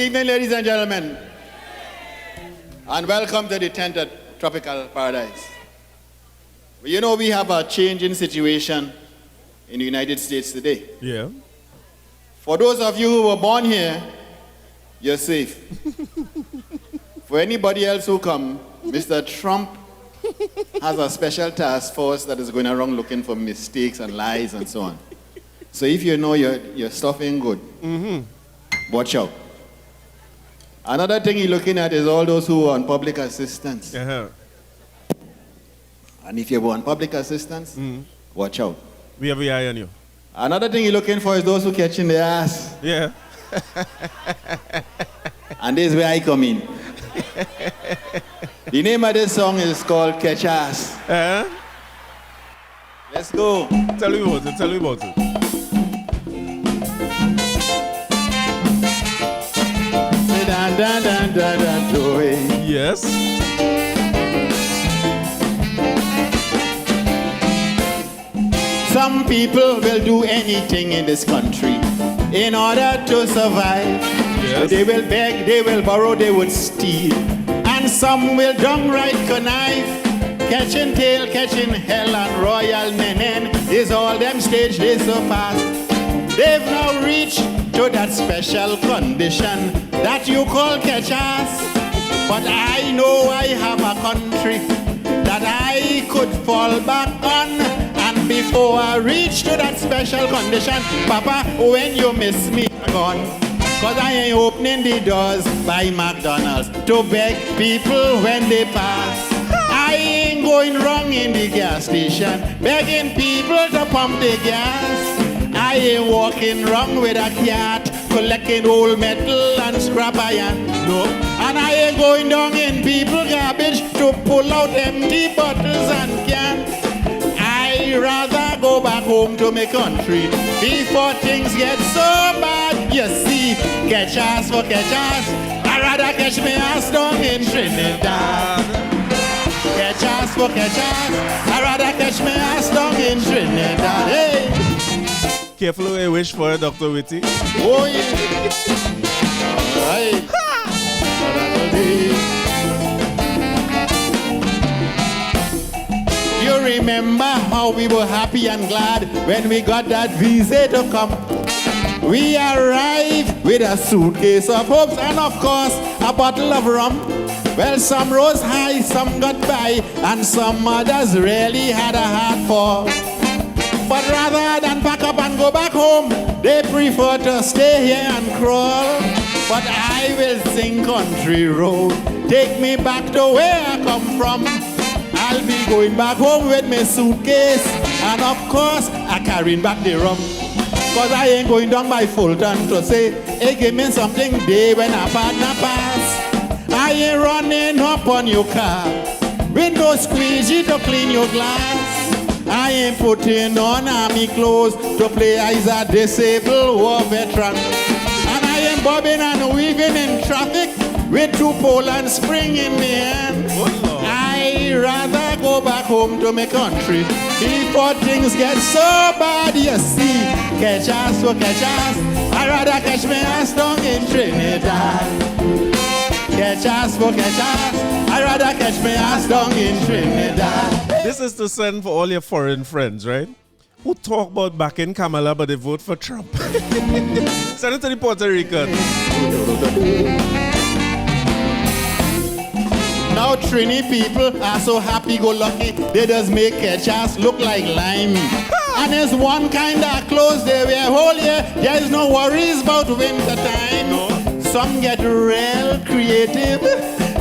evening, ladies and gentlemen, and welcome to the tent at Tropical Paradise. You know, we have a changing situation in the United States today. Yeah. For those of you who were born here, you're safe. For anybody else who come, Mr. Trump has a special task force that is going around looking for mistakes and lies and so on. So if you know your stuff ain't good, watch out. Another thing you're looking at is all those who are on public assistance. Uh-huh. And if you're on public assistance, watch out. We have the eye on you. Another thing you're looking for is those who catching their ass. Yeah. And this is where I come in. The name of this song is called Catch Ass. Let's go. Tell me about it. Tell me about it. Yes. Some people will do anything in this country in order to survive. Yes. They will beg, they will borrow, they would steal. And some will downright connive. Catching tail, catching hell and royal nenen is all them stage they so fast. They've now reached to that special condition that you call catch ass. But I know I have a country that I could fall back on. And before I reach to that special condition, Papa, when you miss me, I'm gone. Cause I ain't opening the doors by McDonald's to beg people when they pass. I ain't going wrong in the gas station, begging people to pump the gas. I ain't walking wrong with a cat, collecting old metal and scrap iron. No. And I ain't going down in people garbage to pull out empty bottles and cans. I rather go back home to my country before things get so bad. You see, catch ass for catch ass. I rather catch my ass down in Trinidad. Catch ass for catch ass. I rather catch my ass down in Trinidad. Hey. Careful who you wish for, Dr. Witty. Oh, yeah. All right. You remember how we were happy and glad when we got that visa to come? We arrived with a suitcase of hopes and, of course, a bottle of rum. Well, some rose high, some got by, and some others really had a heart for. But rather than pack up and go back home, they prefer to stay here and crawl. But I will sing country road, take me back to where I come from. I'll be going back home with my suitcase, and of course, I carrying back the rum. Cause I ain't going down by Fulton to say, hey, give me something day when a partner pass. I ain't running up on your car with no squeegee to clean your glass. I ain't putting on army clothes to play as a disabled war veteran. And I ain't bobbing and weaving in traffic with two pole and spring in the hand. I rather go back home to my country before things get so bad. You see, catch ass for catch ass. I rather catch my ass down in Trinidad. Catch ass for catch ass. I rather catch my ass down in Trinidad. This is to send for all your foreign friends, right? Who talk about backing Kamala but they vote for Trump. Send it to the Puerto Rican. Now Trini people are so happy-go-lucky, they just make catch ass look like lime. And there's one kind of clothes they wear whole year. There is no worries about winter time. No. Some get real creative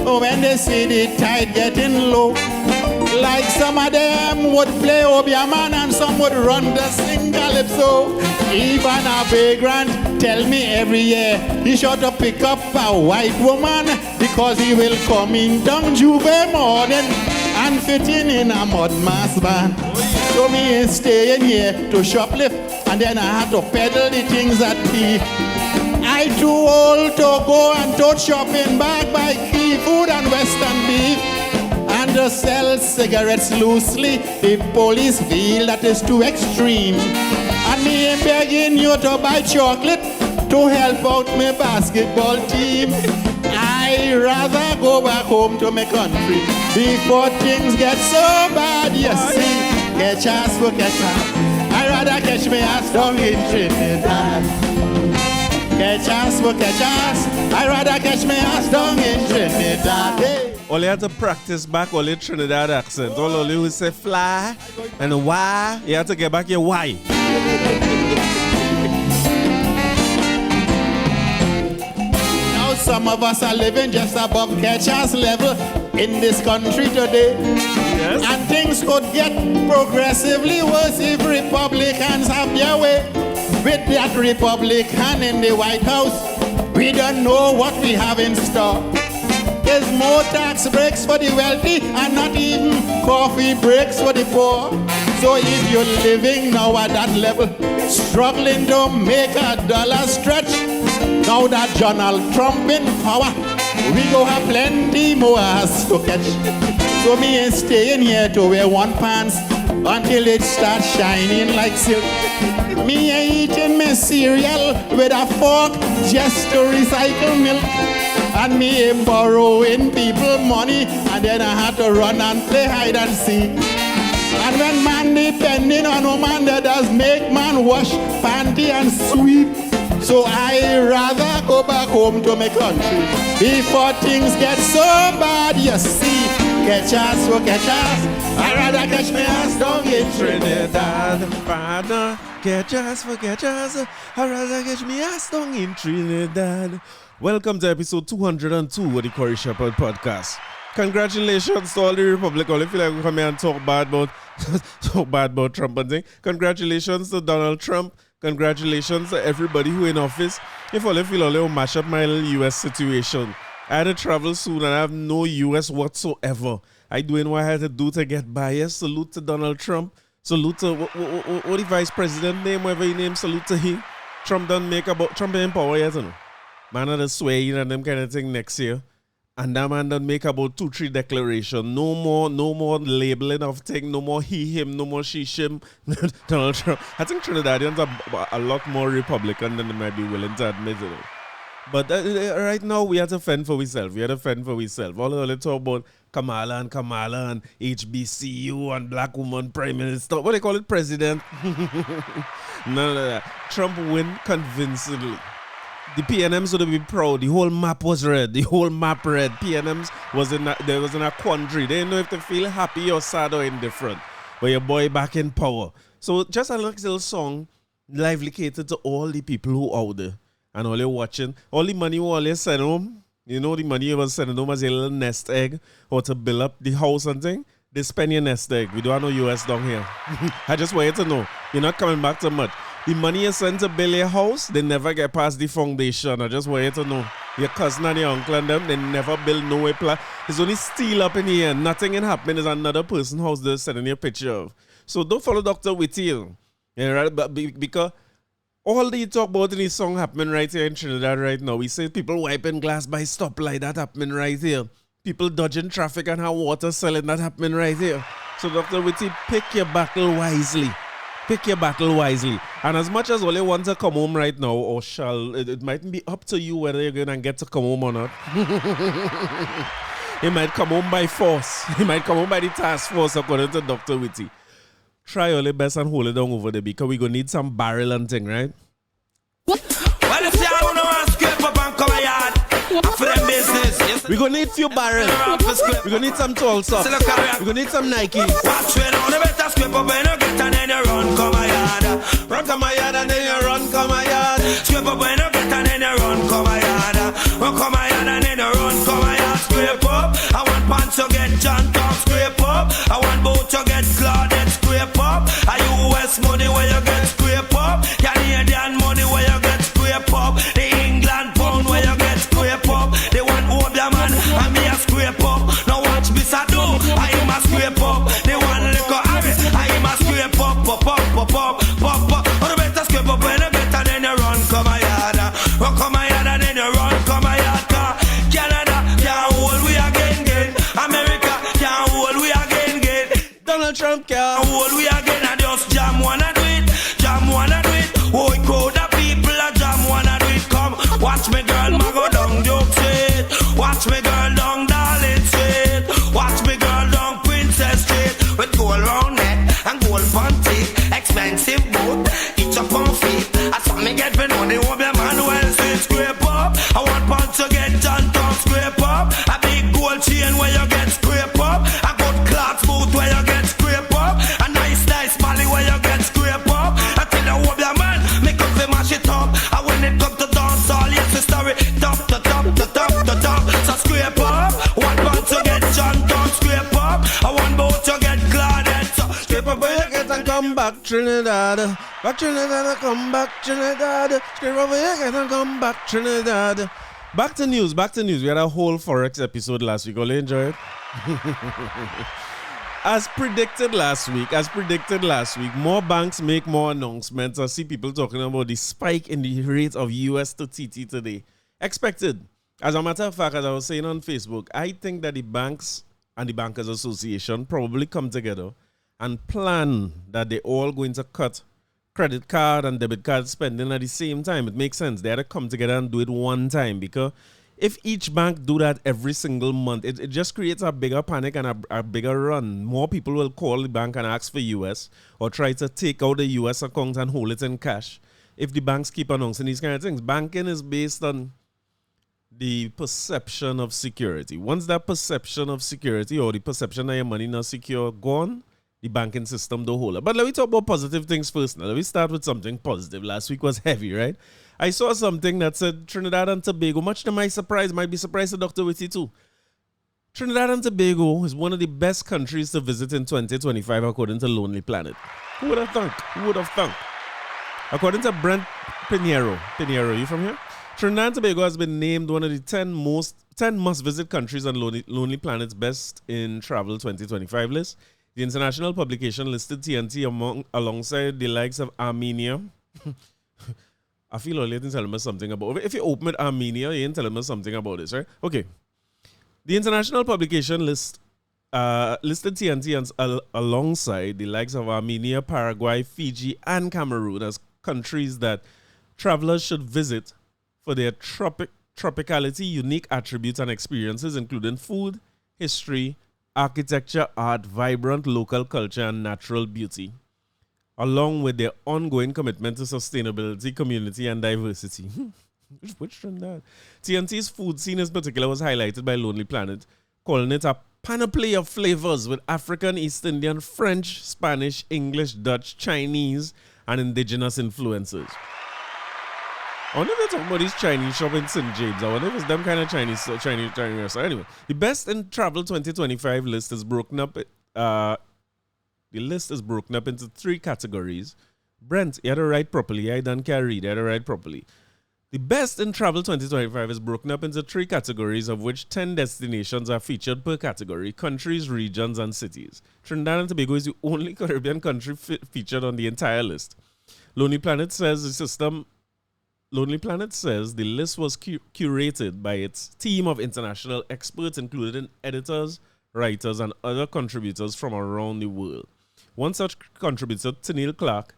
when they see the tide getting low. Like some of them would play Obiaman and some would run the sing Calypso. Even a vagrant tell me every year he sure to pick up a white woman because he will come in down Juve morning and fit in a mud mask band. So me is staying here to shoplift and then I had to peddle the things at tea. I too old to go and tote shopping bag by Key Food and Western Beef. And to sell cigarettes loosely, the police feel that is too extreme. And me ain't begging you to buy chocolate to help out my basketball team. I rather go back home to my country before things get so bad. You see, catch ass for catch ass. I rather catch my ass down in Trinidad. Catch ass for catch ass. I rather catch my ass down in Trinidad. Hey. All you have to practice back all your Trinidad accent. All you will say fly and why. You have to get back your why. Now some of us are living just above catch-ass level in this country today. Yes. And things could get progressively worse if Republicans have their way. With that Republican in the White House, we don't know what we have in store. There's more tax breaks for the wealthy and not even coffee breaks for the poor. So if you're living now at that level, struggling to make a dollar stretch, now that Donald Trump in power, we go have plenty more ass to catch. So me ain't staying here to wear one pants until it starts shining like silk. Me ain't eating my cereal with a fork just to recycle milk. And me ain't borrowing people money and then I had to run and play hide and seek. And when man depending on woman that does make man wash panty and sweep. So I rather go back home to my country before things get so bad. You see, catch ass for catch ass. I rather catch my ass down in Trinidad. Father, catch ass for catch ass. I rather catch me ass down in Trinidad. Welcome to episode 202 of the Corey Shepherd podcast. Congratulations to all the Republicans. I feel like we come here and talk bad about Trump and thing. Congratulations to Donald Trump. Congratulations to everybody who in office. If all I feel all mash up my little US situation. I had to travel soon and I have no US whatsoever. I doing what I had to do to get by. Yes, salute to Donald Trump. Salute to what the vice president name, whatever he name, salute to him. Trump done make about Trump in power yet, you know. Man had to swear in and them kind of thing next year. And that man done make about 2-3 declaration. No more labeling of thing. No more he, him. No more she, him. Donald Trump. I think Trinidadians are a lot more Republican than they might be willing to admit it. But right now, we have to fend for ourselves. All of them talk about Kamala and HBCU and black woman prime minister. What they call it? President. None of that. Trump win convincingly. The PNMs would be proud. The whole map was red. PNMs was in a quandary. They didn't know if to feel happy or sad or indifferent. But your boy back in power. So just a little song, lively catered to all the people who out there and all you watching. All the money you always send home. You know the money you was sending home as a little nest egg or to build up the house and thing. They spend your nest egg. We don't have no US down here. I just want you to know. You're not coming back too much. The money you send to build your house, they never get past the foundation. I just want you to know. Your cousin and your uncle and them, they never build no way plan. It's only steel up in here. Nothing can happen. There's another person's house they're sending you a picture of. So don't follow Dr. Whitty. Because all the talk about in this song happening right here in Trinidad right now. We say people wiping glass by stoplight, that happening right here. People dodging traffic and how water selling, that happening right here. So Dr. Whitty, pick your battle wisely. And as much as all you want to come home right now, or it might be up to you whether you're going to get to come home or not. He might come home by force. He might come home by the task force, according to Dr. Whitty. Try all your best and hold it down over there because we're going to need some barrel and thing, right? Well, if you want to scrape up and come a yard for them business. We're going to need few barrels. We're going to need some tall socks. We're going to need some Nikes. Watch when on the better scrape up and you get and then you run come a yard. Run come a yard and then you run come a yard. Scrape up when you get and then you run come a yard. Run come a yard and then you run come a yard. Scrape up. I want pants to get John Talk. Scrape up. I want boat to get Claudette. Scrape up. A US money where you get scrape up. Canadian money where you get scrape up. The England pound where you get scrape up. They want Obia man and me a scrape up. Now watch me do. I am a scrape up. They want liquor Harry. I am a scrape up. Pop. Or the better scrape up when you better then you run come a yard. Run come a yard and then you run come a yard. Canada can't hold we again. America can't hold we again. Donald Trump can't hold we again. And just jam wanna do it. Oh, crowd of people a jam wanna do it. Trinidad. Back Trinidad, come back Trinidad. Scream over here, and come back Trinidad. Back to news. We had a whole Forex episode last week. All enjoy it? As predicted last week, more banks make more announcements. I see people talking about the spike in the rate of US to TT today. Expected. As a matter of fact, as I was saying on Facebook, I think that the banks and the Bankers Association probably come together and plan that they're all going to cut credit card and debit card spending at the same time. It makes sense. They had to come together and do it one time, because if each bank do that every single month, it just creates a bigger panic and a bigger run. More people will call the bank and ask for US or try to take out the US account and hold it in cash if the banks keep announcing these kind of things. Banking is based on the perception of security. Once that perception of security or the perception that your money not secure gone, the banking system don't hold up. But let me talk about positive things first now. Let me start with something positive. Last week was heavy, right? I saw something that said Trinidad and Tobago, much to my surprise, might be surprised to Dr. Witty too. Trinidad and Tobago is one of the best countries to visit in 2025 according to Lonely Planet. Who would have thunk? According to Brent Pinheiro, you from here? Trinidad and Tobago has been named one of the 10 must-visit countries on Lonely Planet's Best in Travel 2025 list. The international publication listed TNT alongside the likes of Armenia. I feel like you're telling me something about it. If you open with Armenia, you ain't telling me something about this, right? Okay. The international publication listed TNT alongside the likes of Armenia, Paraguay, Fiji, and Cameroon as countries that travelers should visit for their tropicality, unique attributes and experiences, including food, history, architecture, art, vibrant local culture, and natural beauty, along with their ongoing commitment to sustainability, community, and diversity. Which Trinidad? TNT's food scene in particular was highlighted by Lonely Planet, calling it a panoply of flavors with African, East Indian, French, Spanish, English, Dutch, Chinese, and indigenous influences. I wonder if they're talking about these Chinese shop in St. James. I wonder if it's them kind of Chinese restaurant. Anyway, the Best in Travel 2025 list is broken up. The list is broken up into 3 categories. Brent, you had to write properly. I done can't read. You had to write properly. The Best in Travel 2025 is broken up into 3 categories, of which 10 destinations are featured per category: countries, regions, and cities. Trinidad and Tobago is the only Caribbean country featured on the entire list. Lonely Planet says the list was curated by its team of international experts, including editors, writers, and other contributors from around the world. One such contributor, Tennille Clark.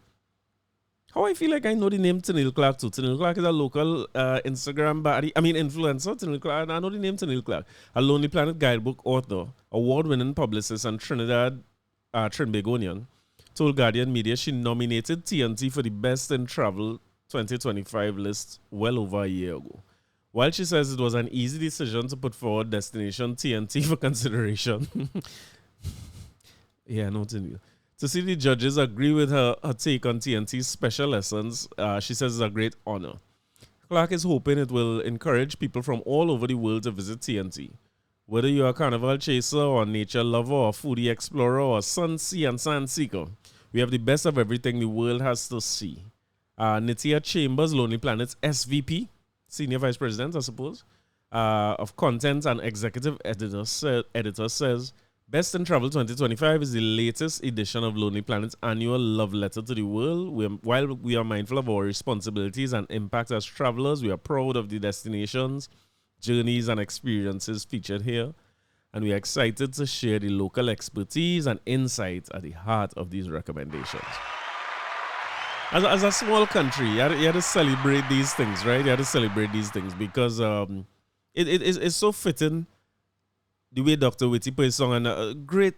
How I feel like I know the name Tennille Clark too. Tennille Clark is a local influencer. Tennille Clark, I know the name Tennille Clark. A Lonely Planet guidebook author, award-winning publicist, and Trinbagonian, told Guardian Media she nominated TNT for the Best in Travel 2025 list well over a year ago. While she says it was an easy decision to put forward destination TNT for consideration. Yeah, no, Tennille. To see the judges agree with her take on TNT's special lessons, she says it's a great honor. Clark is hoping it will encourage people from all over the world to visit TNT. Whether you're a carnival chaser or a nature lover or a foodie explorer or a sun, sea, and sand seeker, we have the best of everything the world has to see. Nitia Chambers, Lonely Planet's SVP, Senior Vice President, I suppose, of Content and Executive Editor says, Best in Travel 2025 is the latest edition of Lonely Planet's annual love letter to the world. While we are mindful of our responsibilities and impact as travelers, we are proud of the destinations, journeys, and experiences featured here. And we are excited to share the local expertise and insights at the heart of these recommendations. As a small country, you had to celebrate these things, right? You had to celebrate these things because it's so fitting the way Dr. Witty put his song on a great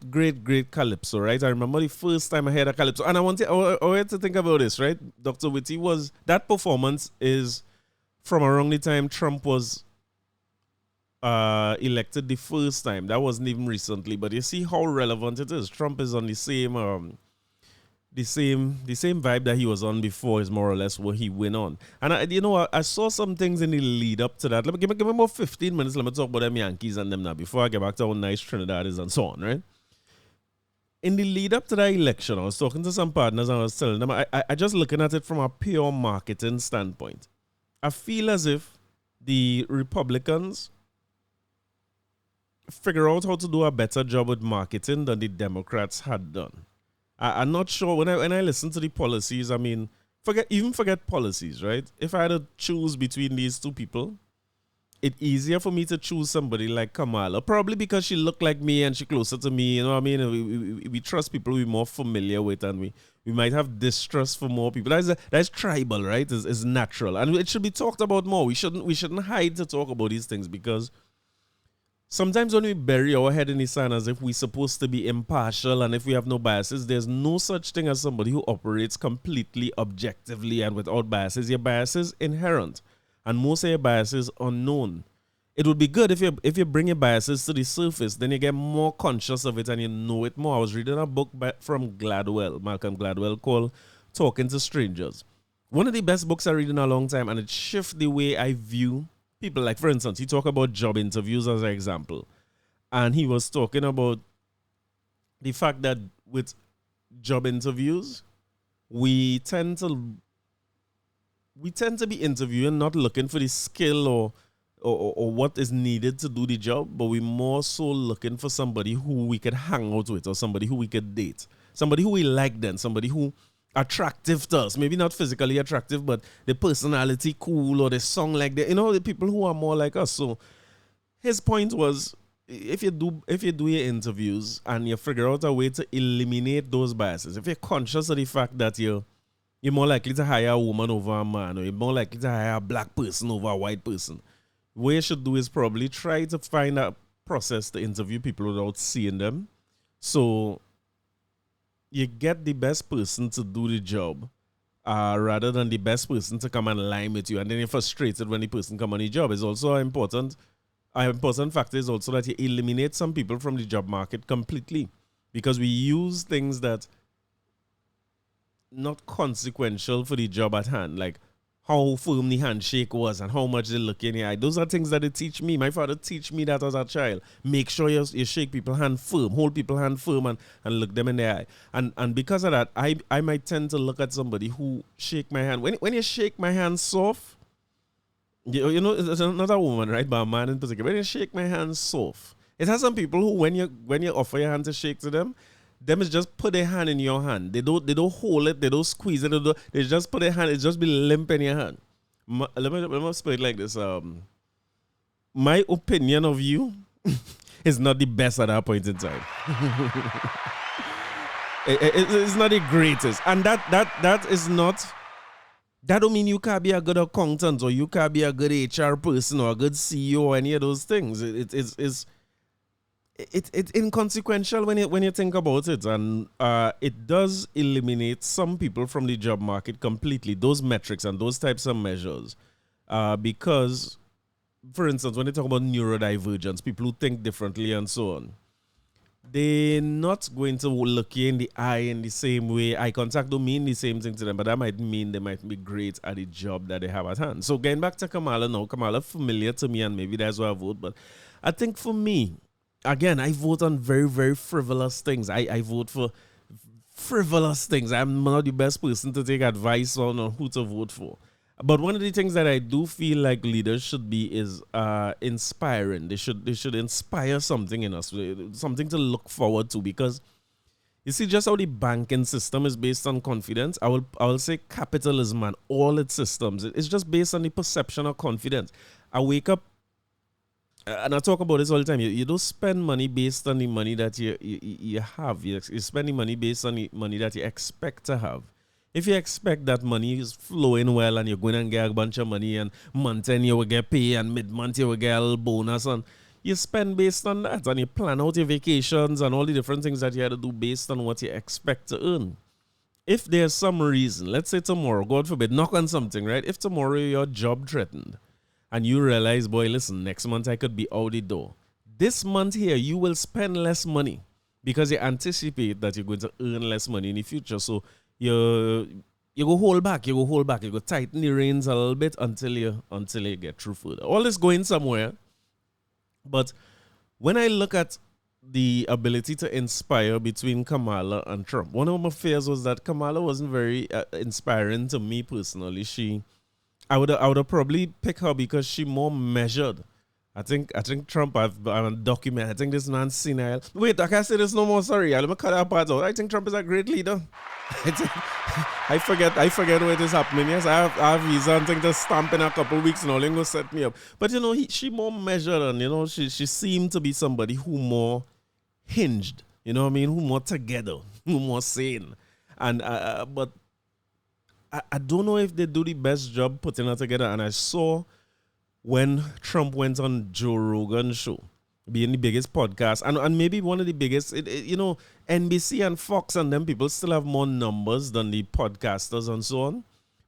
Calypso, right? I remember the first time I heard a Calypso, and I wanted to think about this, right? Dr. Witty that performance is from around the time Trump was elected the first time. That wasn't even recently, but you see how relevant it is. Trump is on the same vibe that he was on before is more or less what he went on. And I saw some things in the lead up to that. Give me about 15 minutes. Let me talk about them Yankees and them now before I get back to how nice Trinidad is and so on, right? in the lead up to the election, I was talking to some partners and I was telling them, I just looking at it from a pure marketing standpoint. I feel as if the Republicans figure out how to do a better job with marketing than the Democrats had done. I'm not sure when I listen to the policies. I mean, forget policies, right? If I had to choose between these two people, it's easier for me to choose somebody like Kamala, probably because she looked like me and she closer to me. You know what I mean? We trust people we're more familiar with, and we might have distrust for more people. That's tribal, right? It's natural, and it should be talked about more. We shouldn't hide to talk about these things, because sometimes when we bury our head in the sand as if we're supposed to be impartial and if we have no biases, there's no such thing as somebody who operates completely objectively and without biases. Your bias is inherent, and most of your biases unknown. It would be good if you bring your biases to the surface, then you get more conscious of it and you know it more. I was reading a book from Malcolm Gladwell, called Talking to Strangers. One of the best books I read in a long time, and it shifts the way I view people. Like, for instance, he talked about job interviews as an example. And he was talking about the fact that with job interviews, we tend to be interviewing, not looking for the skill or what is needed to do the job, but we're more so looking for somebody who we could hang out with, or somebody who we could date, somebody who we like, then somebody who attractive to us, maybe not physically attractive, but the personality cool, or the song like that, the people who are more like us. So his point was, if you do your interviews and you figure out a way to eliminate those biases, if you're conscious of the fact that you're more likely to hire a woman over a man, or you're more likely to hire a black person over a white person, what you should do is probably try to find a process to interview people without seeing them, so you get the best person to do the job, rather than the best person to come and lie with you, and then you're frustrated when the person come on the job. Is also an important factor is also that you eliminate some people from the job market completely, because we use things that not consequential for the job at hand, like how firm the handshake was and how much they look in your eye. Those are things that they teach me. My father teach me that as a child. Make sure you shake people's hand firm, hold people's hand firm, and look them in the eye. And because of that, I might tend to look at somebody who shake my hand. When you shake my hand soft, it's not a woman, right, but a man in particular. When you shake my hand soft, it has some people who, when you offer your hand to shake to them is just put their hand in your hand. They don't hold it. They don't squeeze it. They just put their hand. It just be limp in your hand. Let me put it like this. My opinion of you is not the best at that point in time. It's not the greatest, and that is not. That don't mean you can't be a good accountant, or you can't be a good HR person, or a good CEO, or any of those things. It's inconsequential when you think about it, and it does eliminate some people from the job market completely, those metrics and those types of measures, because, for instance, when they talk about neurodivergence, people who think differently and so on, they're not going to look you in the eye in the same way. Eye contact don't mean the same thing to them, but that might mean they might be great at the job that they have at hand. So getting back to Kamala now, Kamala familiar to me, and maybe that's why I vote, but I think for me, again, I vote on very, very frivolous things. I vote for frivolous things. I'm not the best person to take advice on who to vote for. But one of the things that I do feel like leaders should be is inspiring. They should inspire something in us, something to look forward to. Because you see, just how the banking system is based on confidence, I will say capitalism and all its systems, it's just based on the perception of confidence. I wake up, and I talk about this all the time. You don't spend money based on the money that you have. You spend the money based on the money that you expect to have. If you expect that money is flowing well and you're going and get a bunch of money, and month end you will get pay, and mid-month you will get a little bonus, and you spend based on that, and you plan out your vacations and all the different things that you have to do based on what you expect to earn. If there's some reason, let's say tomorrow, God forbid, knock on something, right? If tomorrow your job threatened, and you realize, boy, listen, next month I could be out the door. This month here, you will spend less money because you anticipate that you're going to earn less money in the future. So you go hold back, you go tighten the reins a little bit until you get through further. All this going somewhere. But when I look at the ability to inspire between Kamala and Trump. One of my fears was that Kamala wasn't very inspiring to me personally. I would have probably picked her because she more measured. I think Trump, I'm documented. I think this man's senile. Wait, I can't say this no more. Sorry, let me cut that part out. I think Trump is a great leader. I forget what is happening. Yes, I have something to stamp in a couple of weeks and all. Going to set me up. But she more measured, and she seemed to be somebody who more hinged. You know what I mean? Who more together, who more sane. And but I don't know if they do the best job putting her together. And I saw when Trump went on Joe Rogan's show, being the biggest podcast, and maybe one of the biggest, NBC and Fox and them people still have more numbers than the podcasters and so on.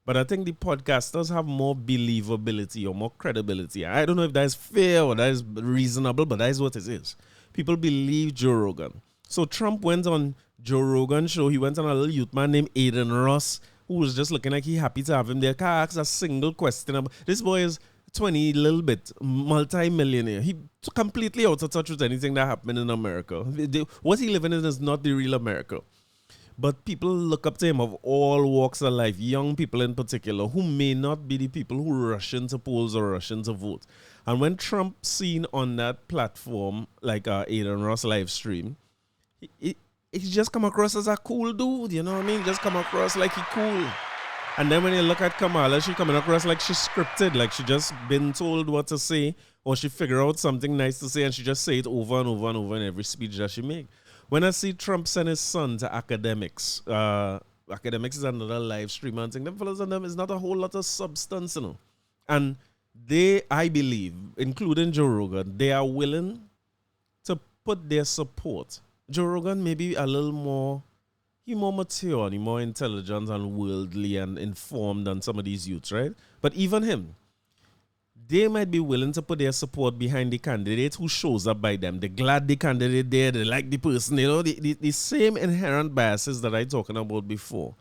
But I think the podcasters have more believability or more credibility. I don't know if that is fair or that is reasonable, but that is what it is. People believe Joe Rogan. So Trump went on Joe Rogan's show. He went on a little youth man named Aiden Ross, who was just looking like he happy to have him there. Can't ask a single question. This boy is 20 little bit, multi-millionaire. He completely out of touch with anything that happened in America. What he living in is not the real America. But people look up to him of all walks of life, young people in particular, who may not be the people who rush into polls or rush into vote. And when Trump seen on that platform, like Aiden Ross live stream, he just come across as a cool dude, you know what I mean? Just come across like he cool. And then when you look at Kamala, she coming across like she's scripted, like she just been told what to say, or she figure out something nice to say and she just say it over and over and over in every speech that she make. When I see Trump send his son to academics, academics is another live stream and thing, them fellas and them is not a whole lot of substance, And they, I believe, including Joe Rogan, they are willing to put their support. Joe Rogan may be a little more, he more mature and he more intelligent and worldly and informed than some of these youths, right? But even him, they might be willing to put their support behind the candidate who shows up by them. They're glad the candidate there, they like the person, the same inherent biases that I talking about before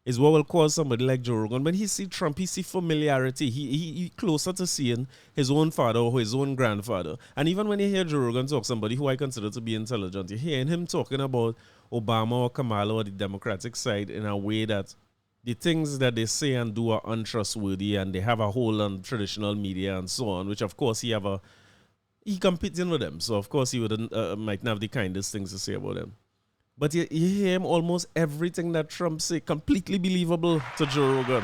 is what will cause somebody like Joe Rogan. When he see Trump, he see familiarity. He closer to seeing his own father or his own grandfather. And even when you hear Joe Rogan talk, somebody who I consider to be intelligent, you're hearing him talking about Obama or Kamala or the Democratic side in a way that the things that they say and do are untrustworthy, and they have a hold on traditional media and so on, which of course he competing with them. So of course he wouldn't might not have the kindest things to say about them. But you hear him almost everything that Trump say completely believable to Joe Rogan.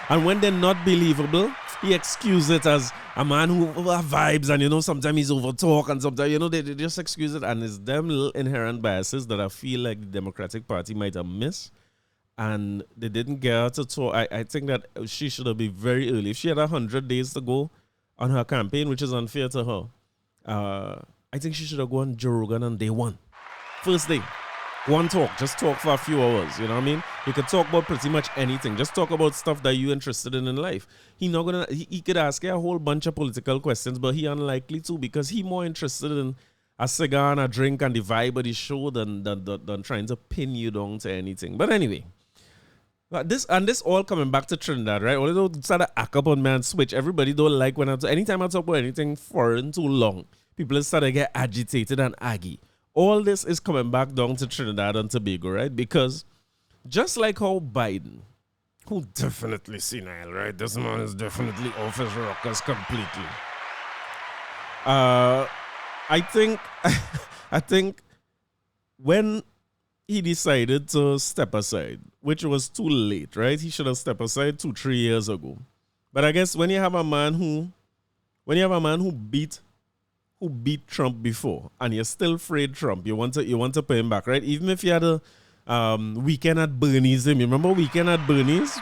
And when they're not believable, he excuses it as a man who have vibes and, sometimes he's over talk and sometimes, they just excuse it. And it's them little inherent biases that I feel like the Democratic Party might have missed. And they didn't get her to talk. I think that she should have been very early. If she had 100 days to go on her campaign, which is unfair to her, I think she should have gone Joe Rogan on day one. First day, one talk, just talk for a few hours, you know what I mean? You could talk about pretty much anything. Just talk about stuff that you're interested in life. He could ask you a whole bunch of political questions, but he unlikely to, because he more interested in a cigar and a drink and the vibe of the show than trying to pin you down to anything. But anyway, this all coming back to Trinidad, right? Although they start to act up on me and switch, everybody don't like when anytime I talk about anything foreign too long, people start to get agitated and aggy. All this is coming back down to Trinidad and Tobago, right? Because just like how Biden, who definitely senile, right? This man is definitely off his rockers completely. I think when he decided to step aside, which was too late, right? He should have stepped aside 2-3 years ago. But I guess when you have a man who beat Trump before, and you're still afraid Trump, you want to pay him back, right? Even if you had a Weekend at Bernie's him. You remember Weekend at Bernie's?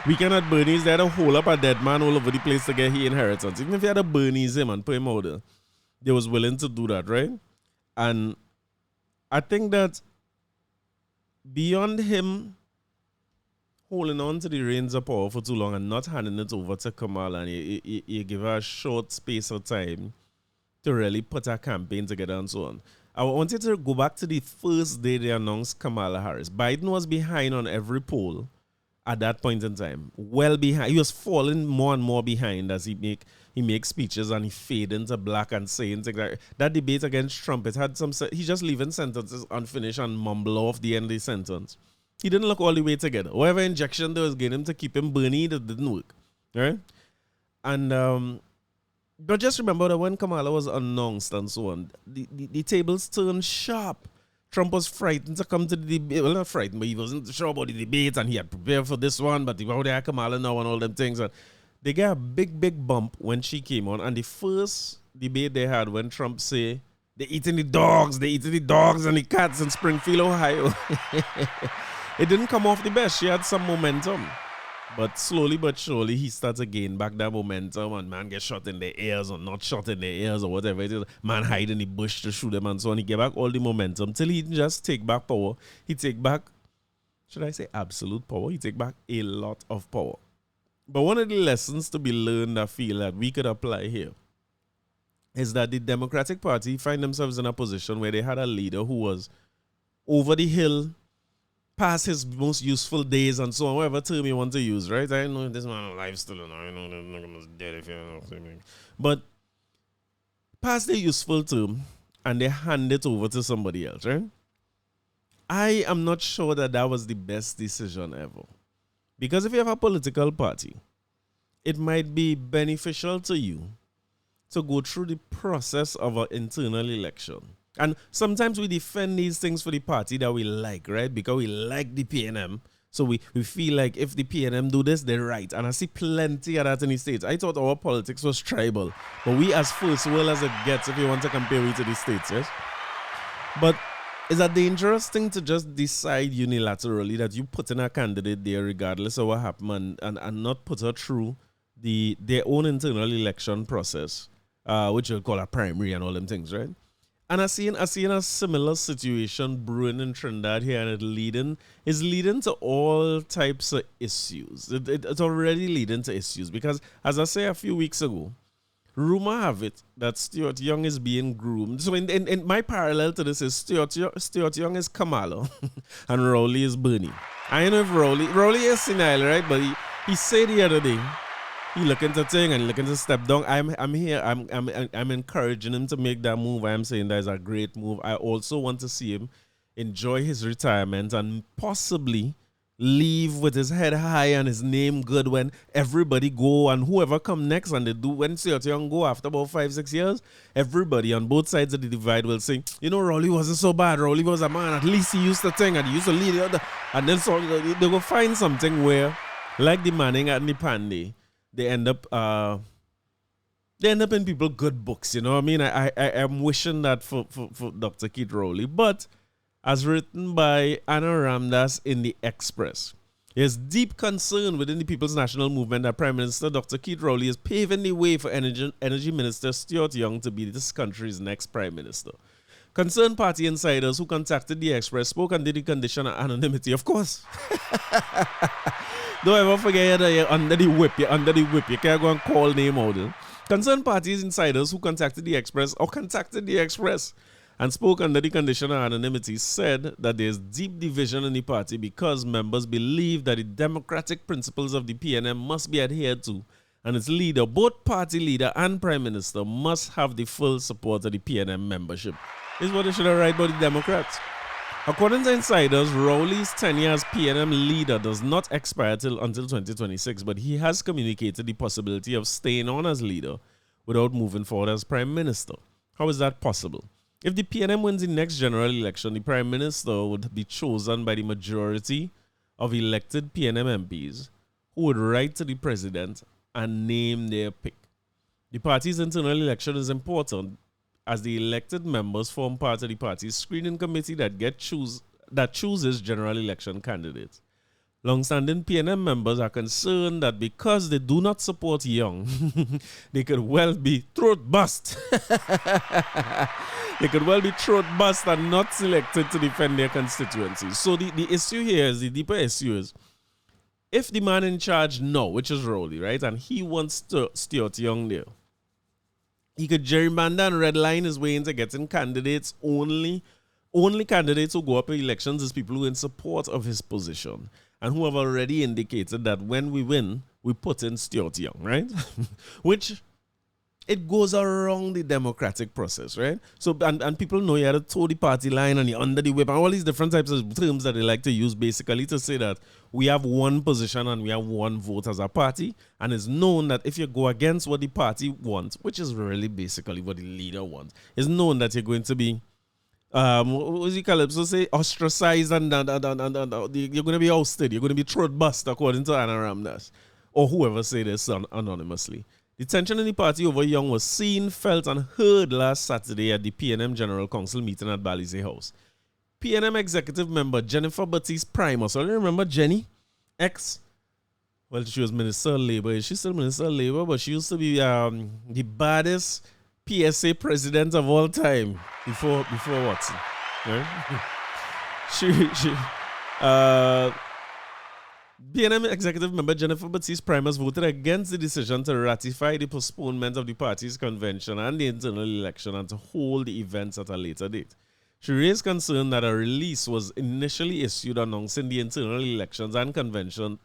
Weekend at Bernie's, they had to hold up a dead man all over the place to get his inheritance. Even if you had a Bernie's him and put him out there, they was willing to do that, right? And I think that beyond him holding on to the reins of power for too long and not handing it over to Kamala, and you give her a short space of time to really put a campaign together and so on. I wanted to go back to the first day they announced Kamala Harris. Biden was behind on every poll, at that point in time. Well behind. He was falling more and more behind as he makes speeches and he fade into black and saying things like that debate against Trump. It had he's just leaving sentences unfinished and mumble off the end of the sentence. He didn't look all the way together. Whatever injection they was getting him to keep him burning, it didn't work. Right? And but just remember that when Kamala was announced and so on, the tables turned sharp. Trump was frightened to come to the debate. Well, not frightened, but he wasn't sure about the debate and he had prepared for this one, but he already had Kamala now and all them things. And they got a big bump when she came on. And the first debate they had when Trump say, they're eating the dogs and the cats in Springfield, Ohio. It didn't come off the best. She had some momentum. But slowly but surely, he starts to gain back that momentum and man gets shot in the ears or not shot in the ears or whatever it is. Man hide in the bush to shoot them and so on. He get back all the momentum till he just take back power. He take back, should I say absolute power? He take back a lot of power. But one of the lessons to be learned, I feel that we could apply here is that the Democratic Party find themselves in a position where they had a leader who was over the hill, past his most useful days and so on, whatever term you want to use, right? I know this man alive still, and I know this nigga was dead if you know. But past the useful term and they hand it over to somebody else, right? I am not sure that was the best decision ever. Because if you have a political party, it might be beneficial to you to go through the process of an internal election. And sometimes we defend these things for the party that we like, right? Because we like the PNM. So we feel like if the PNM do this, they're right. And I see plenty of that in the States. I thought our politics was tribal. But we as first world as it gets, if you want to compare it to the States, yes? But it's a dangerous thing to just decide unilaterally that you put in a candidate there regardless of what happened and not put her through their own internal election process, which you'll call a primary and all them things, right? And I seen a similar situation brewing in Trinidad here, and it's leading to all types of issues. It's already leading to issues because, as I say a few weeks ago, rumor have it that Stuart Young is being groomed. So in my parallel to this is Stuart Young is Kamala and Rowley is Bernie. I don't know if Rowley is senile, right? But he said the other day, he looking to thing and looking to step down. I'm here. I'm encouraging him to make that move. I'm saying that is a great move. I also want to see him enjoy his retirement and possibly leave with his head high and his name good when everybody go and whoever come next and they do when Stuart Young go after about 5-6 years, everybody on both sides of the divide will say, you know, Rowley wasn't so bad. Rowley was a man. At least he used to thing and he used to lead the other. And then so they go find something where, like the Manning and the Pandey, they end up in people good books, you know what I mean? I am wishing that for Dr. Keith Rowley. But as written by Anna Ramdas in the Express, there's deep concern within the People's National Movement that Prime Minister Dr. Keith Rowley is paving the way for Energy Minister Stuart Young to be this country's next Prime Minister. Concerned party insiders who contacted the Express spoke under the condition of anonymity, of course. Don't ever forget that you're under the whip. You can't go and call name out. Concerned parties insiders who contacted the Express and spoke under the condition of anonymity said that there's deep division in the party because members believe that the democratic principles of the PNM must be adhered to, and its leader, both party leader and Prime Minister, must have the full support of the PNM membership. This is what they should have write about the Democrats. According to insiders, Rowley's tenure as PNM leader does not expire until 2026, but he has communicated the possibility of staying on as leader without moving forward as Prime Minister. How is that possible? If the PNM wins the next general election, the Prime Minister would be chosen by the majority of elected PNM MPs who would write to the President and name their pick. The party's internal election is important as the elected members form part of the party's screening committee that chooses general election candidates. Long-standing PNM members are concerned that because they do not support Young, they could well be throat bust. They could well be throat bust and not selected to defend their constituencies. So the issue here is, the deeper issue is, if the man in charge now, which is Rowley, right, and he wants Stuart Young there, he could gerrymander and redline his way into getting candidates. Only candidates who go up in elections is people who are in support of his position. and who have already indicated that when we win, we put in Stuart Young, right? Which it goes around the democratic process, right? So, and people know you had to toe the party line and you're under the whip and all these different types of terms that they like to use basically to say that we have one position and we have one vote as a party. And it's known that if you go against what the party wants, which is really basically what the leader wants, it's known that you're going to be, what was it Calypso say? Ostracized and you're going to be ousted. You're going to be throat bust according to Anna Ramdas or whoever say this anonymously. The tension in the party over Young was seen, felt, and heard last Saturday at the PNM General Council meeting at Balize House. PNM executive member Jennifer Baptiste Primer, so you remember Jenny? Well, she was Minister of Labour. She's still Minister of Labour, but she used to be the baddest PSA president of all time before Watson. Right? PNM executive member Jennifer Baptiste Primus voted against the decision to ratify the postponement of the party's convention and the internal election and to hold the events at a later date. She raised concern that a release was initially issued announcing the internal elections and convention.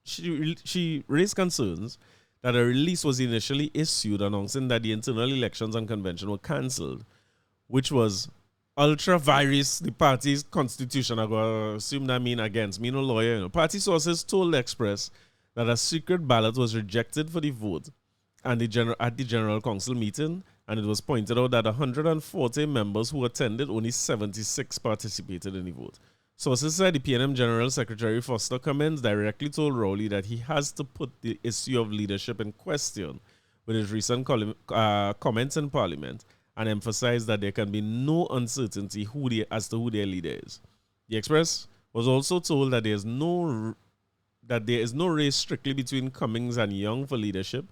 She raised concerns that a release was initially issued announcing that the internal elections and convention were cancelled, which was ultra virus the party's constitution. I go assume that mean against. Me no lawyer. You know. Party sources told the Express that a secret ballot was rejected for the vote and at the General Council meeting, and it was pointed out that 140 members who attended, only 76 participated in the vote. Sources said the PNM General Secretary Foster Cummins directly told Rowley that he has to put the issue of leadership in question with his recent comments in Parliament, and emphasized that there can be no uncertainty as to who their leader is. The Express was also told that there is no race strictly between Cummings and Young for leadership,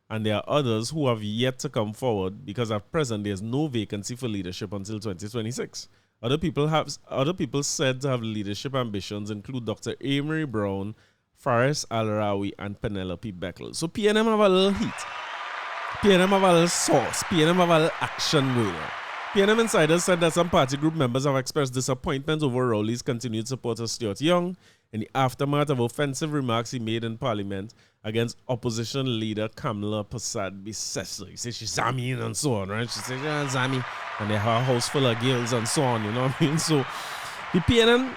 and there are others who have yet to come forward because at present there is no vacancy for leadership until 2026. Other people said to have leadership ambitions include Dr. Amory Brown, Faris Al-Rawi, and Penelope Beckel. So PNM have a little heat. PNM have a little sauce. PNM have a little action going on. PNM insiders said that some party group members have expressed disappointment over Rowley's continued support of Stuart Young in the aftermath of offensive remarks he made in Parliament against opposition leader Kamala Persad-Bissessler. He said she's Zami and so on, right? She said, yeah, Zami. And they have a house full of girls and so on, you know what I mean? So the PNM,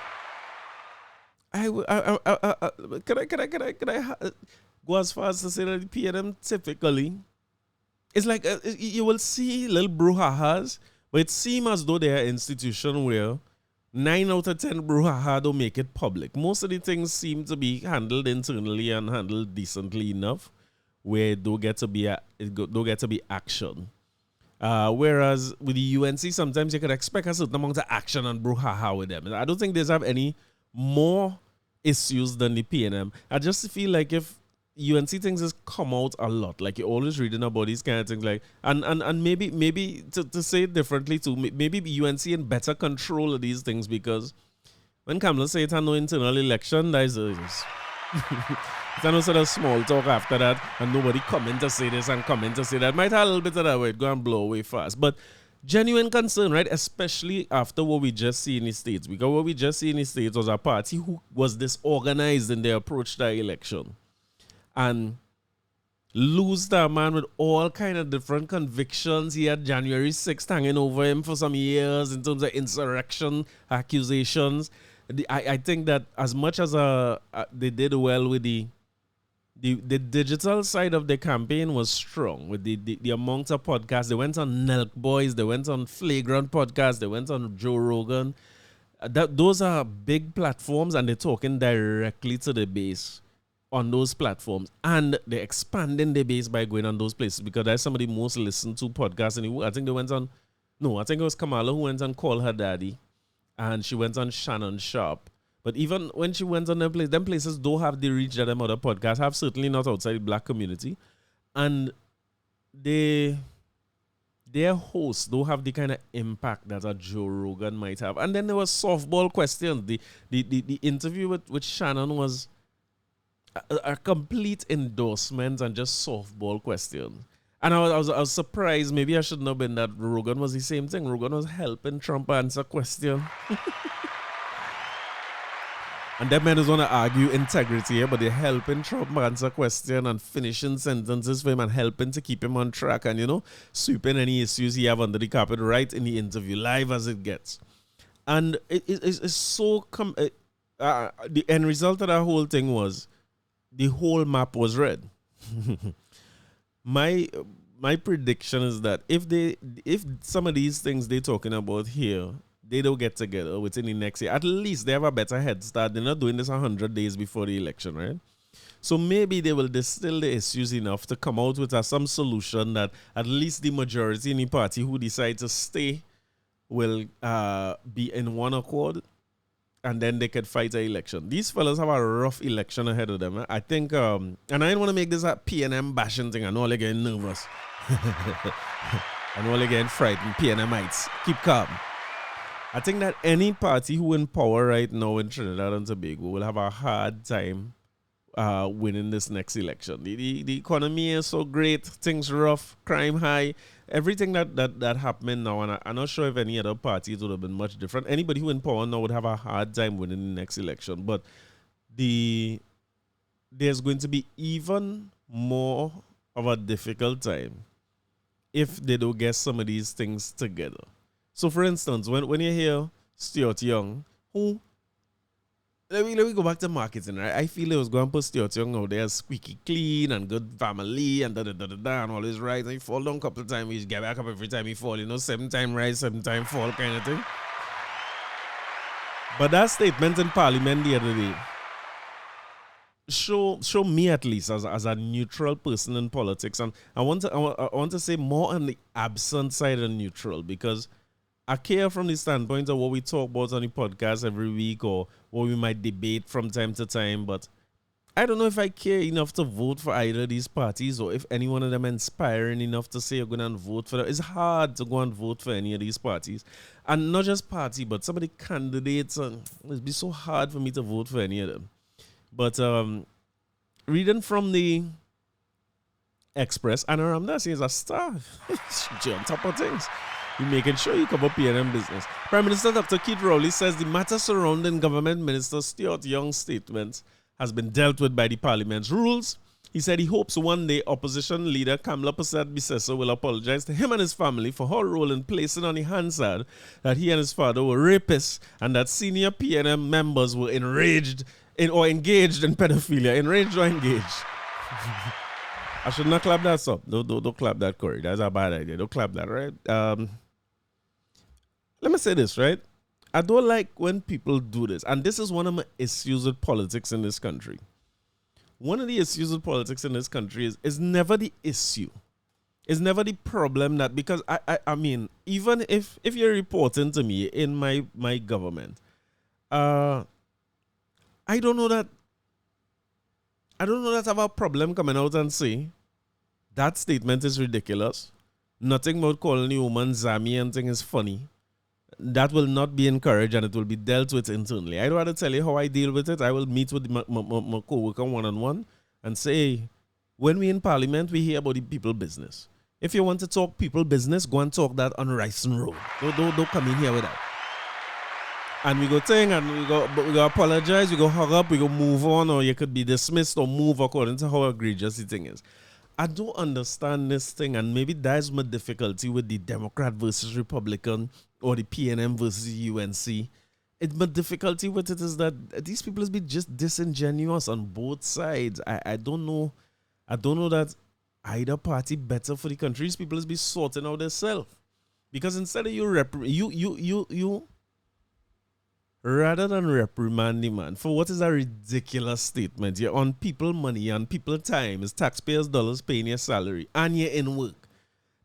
can I go as far as to say that the PNM typically, it's like you will see little brouhahas, but it seems as though they are an institution where 9 out of 10 brouhaha don't make it public. Most of the things seem to be handled internally and handled decently enough, where it don't get to be action. Whereas with the UNC, sometimes you could expect a certain amount of action and brouhaha with them. I don't think there's have any more issues than the PNM. I just feel like if UNC things has come out a lot, like you're always reading about these kind of things, like and maybe to say it differently too, maybe UNC in better control of these things, because when Kamala say it had no internal election, that is it's no sort of small talk after that, and nobody comment to say this and comment to say that. Might have a little bit of that way, go and blow away fast, but genuine concern, right? Especially after what we just see in the States, because what we just see in the States was a party who was disorganized in their approach to the election. And lose that man with all kind of different convictions. He had January 6th hanging over him for some years in terms of insurrection accusations. I think that as much as they did well with the digital side of the campaign was strong with the amount of podcasts. They went on Nelk Boys, they went on Flagrant Podcast, they went on Joe Rogan. Those are big platforms, and they're talking directly to the base on those platforms, and they're expanding their base by going on those places, because that's some of the most listened to podcasts in the world. I think it was Kamala who went and called her daddy, and she went on Shannon Sharp. But even when she went on them places don't have the reach that them other podcasts have, certainly not outside the black community, and their hosts don't have the kind of impact that a Joe Rogan might have. And then there was softball questions. The interview with Shannon was a complete endorsement and just softball questions. And I was surprised. Maybe I shouldn't have been that Rogan was the same thing. Rogan was helping Trump answer questions. And that man is want to argue integrity here, but they're helping Trump answer question and finishing sentences for him and helping to keep him on track and, you know, sweeping any issues he have under the carpet right in the interview, live as it gets. And it's so... the end result of that whole thing was the whole map was red. My prediction is that if some of these things they're talking about here, they don't get together within the next year, at least they have a better head start. They're not doing this 100 days before the election, right? So maybe they will distill the issues enough to come out with some solution that at least the majority in the party who decide to stay will be in one accord, and then they could fight an election. These fellas have a rough election ahead of them. I think, and I didn't want to make this a PNM bashing thing. I know they're getting nervous. I know they're getting frightened. PNMites, keep calm. I think that any party who in power right now in Trinidad and Tobago will have a hard time winning this next election. The economy is so great, things rough, crime high, everything that happening now, and I'm not sure if any other parties would have been much different. Anybody who in power now would have a hard time winning the next election, but there's going to be even more of a difficult time if they don't get some of these things together. So, for instance, when you hear Stuart Young, who, let me go back to marketing, right? I feel it was going to put Stuart Young out there as squeaky clean and good family and da-da-da-da-da and all his right. And he fall down a couple of times, he get back up every time he fall, you know, 7-time rise, 7-time fall kind of thing. But that statement in Parliament the other day show me at least as a neutral person in politics, and I want to say more on the absent side of neutral, because I care from the standpoint of what we talk about on the podcast every week or what we might debate from time to time, but I don't know if I care enough to vote for either of these parties or if any one of them inspiring enough to say you're going to vote for them. It's hard to go and vote for any of these parties. And not just party, but some of the candidates, it'd be so hard for me to vote for any of them. But reading from the Express, and I'm not saying it's a star. She's on top of things. You're making sure you cover PNM business. Prime Minister Dr. Keith Rowley says the matter surrounding Government Minister Stuart Young's statement has been dealt with by the Parliament's rules. He said he hopes one day opposition leader Kamala Bissessar will apologize to him and his family for her role in placing on the Hansard that he and his father were rapists and that senior PNM members were engaged in pedophilia. Enraged or engaged? I should not clap that up. Don't clap that, Corey. That's a bad idea. Don't clap that, right? Let me say this, right? I don't like when people do this. And this is one of my issues with politics in this country. One of the issues with politics in this country is never the issue. It's never the problem that, because I mean, even if you're reporting to me in my government, I don't know that I have a problem coming out and say that statement is ridiculous. Nothing about calling the woman Zami and thing is funny. That will not be encouraged and it will be dealt with internally. I don't want to tell you how I deal with it. I will meet with my co-worker one-on-one and say, when we in Parliament, we hear about the people business. If you want to talk people business, go and talk that on Ryson Road. Don't come in here with that. And we go thing and we go apologize, we go hug up, we go move on, or you could be dismissed or move according to how egregious the thing is. I don't understand this thing, and maybe that's my difficulty with the Democrat versus Republican or the PNM versus UNC. My difficulty with it is that these people has been just disingenuous on both sides. I don't know that either party better for the country. These people has been sorting out themselves. Because instead of you rather than reprimand the man for what is a ridiculous statement, you're on people money and people time, it's taxpayers' dollars paying your salary, and you're in work.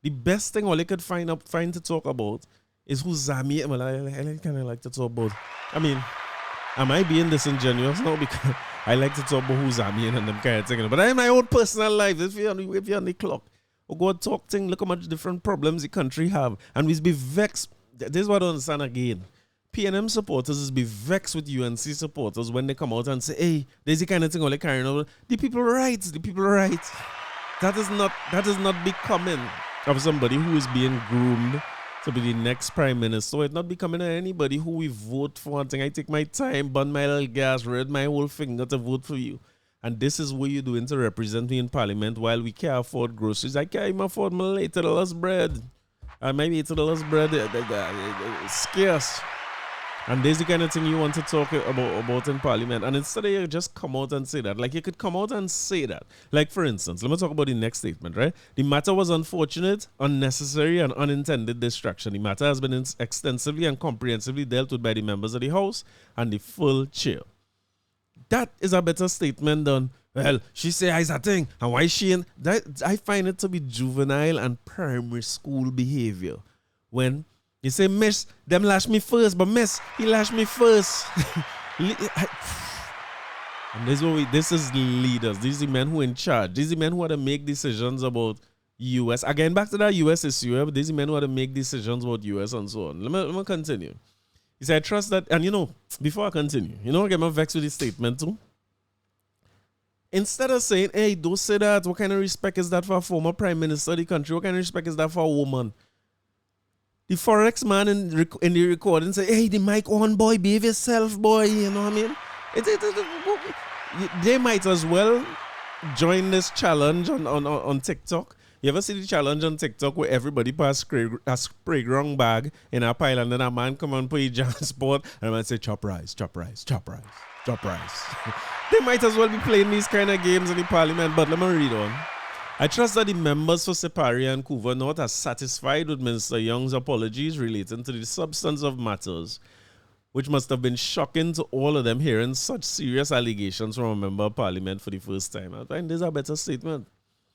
The best thing all you could find to talk about is who Zami. Well, I kind of like to talk about. I mean, am I being disingenuous now? Because I like to talk about who Zami and them kind of thing. But in my own personal life, if you're on the clock, or go and talk thing, look how much different problems the country have, and we be vexed. This is what I don't understand again. PNM supporters is be vexed with UNC supporters when they come out and say, hey, there's the kind of thing all they carrying over. The people right. That is not becoming of somebody who is being groomed to be the next prime minister. It's not becoming anybody who we vote for. I take my time, burn my little gas, red my whole finger to vote for you. And this is what you're doing to represent me in parliament while we can't afford groceries. I can't even afford my $8 bread. Maybe $8 bread is scarce. And there's the kind of thing you want to talk about in parliament. And instead of you just come out and say that, like you could come out and say that. Like for instance, let me talk about the next statement, right? The matter was unfortunate, unnecessary, and unintended distraction. The matter has been extensively and comprehensively dealt with by the members of the House and the full chair. That is a better statement than, well, she says a thing, and why she ain't. I find it to be juvenile and primary school behavior. When you say, miss, them lash me first, but miss, he lashed me first. And this is leaders. These are the men who are in charge. These are the men who are to make decisions about US. Again, back to that US issue, but these are the men who are to make decisions about US and so on. Let me continue. He said, I trust that, and before I continue, I get my vexed with this statement too. Instead of saying, hey, don't say that, what kind of respect is that for a former prime minister of the country? What kind of respect is that for a woman? The Forex man in the recording say, hey, the mic on, boy, behave yourself, boy. You know what I mean? They might as well join this challenge on TikTok. You ever see the challenge on TikTok where everybody pass a spray ground bag in a pile and then a man come and put a jam sport and a man say, chop rice, chop rice, chop rice, chop rice. They might as well be playing these kind of games in the parliament, but let me read on. I trust that the members for Separia and Couva North are satisfied with Minister Young's apologies relating to the substance of matters, which must have been shocking to all of them hearing such serious allegations from a member of parliament for the first time. I find this a better statement.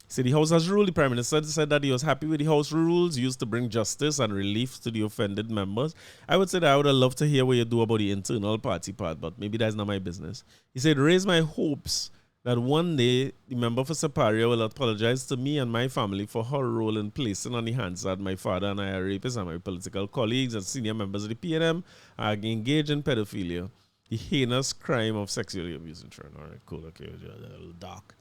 See, the House has ruled. The Prime Minister said that he was happy with the House rules used to bring justice and relief to the offended members. I would say that I would have loved to hear what you do about the internal party part, but maybe that's not my business. He said, raise my hopes that one day the member for Separia will apologize to me and my family for her role in placing on the hands that my father and I are rapists and my political colleagues and senior members of the PNM are engaged in pedophilia, the heinous crime of sexually abusing children. All right, cool, okay, a little dark.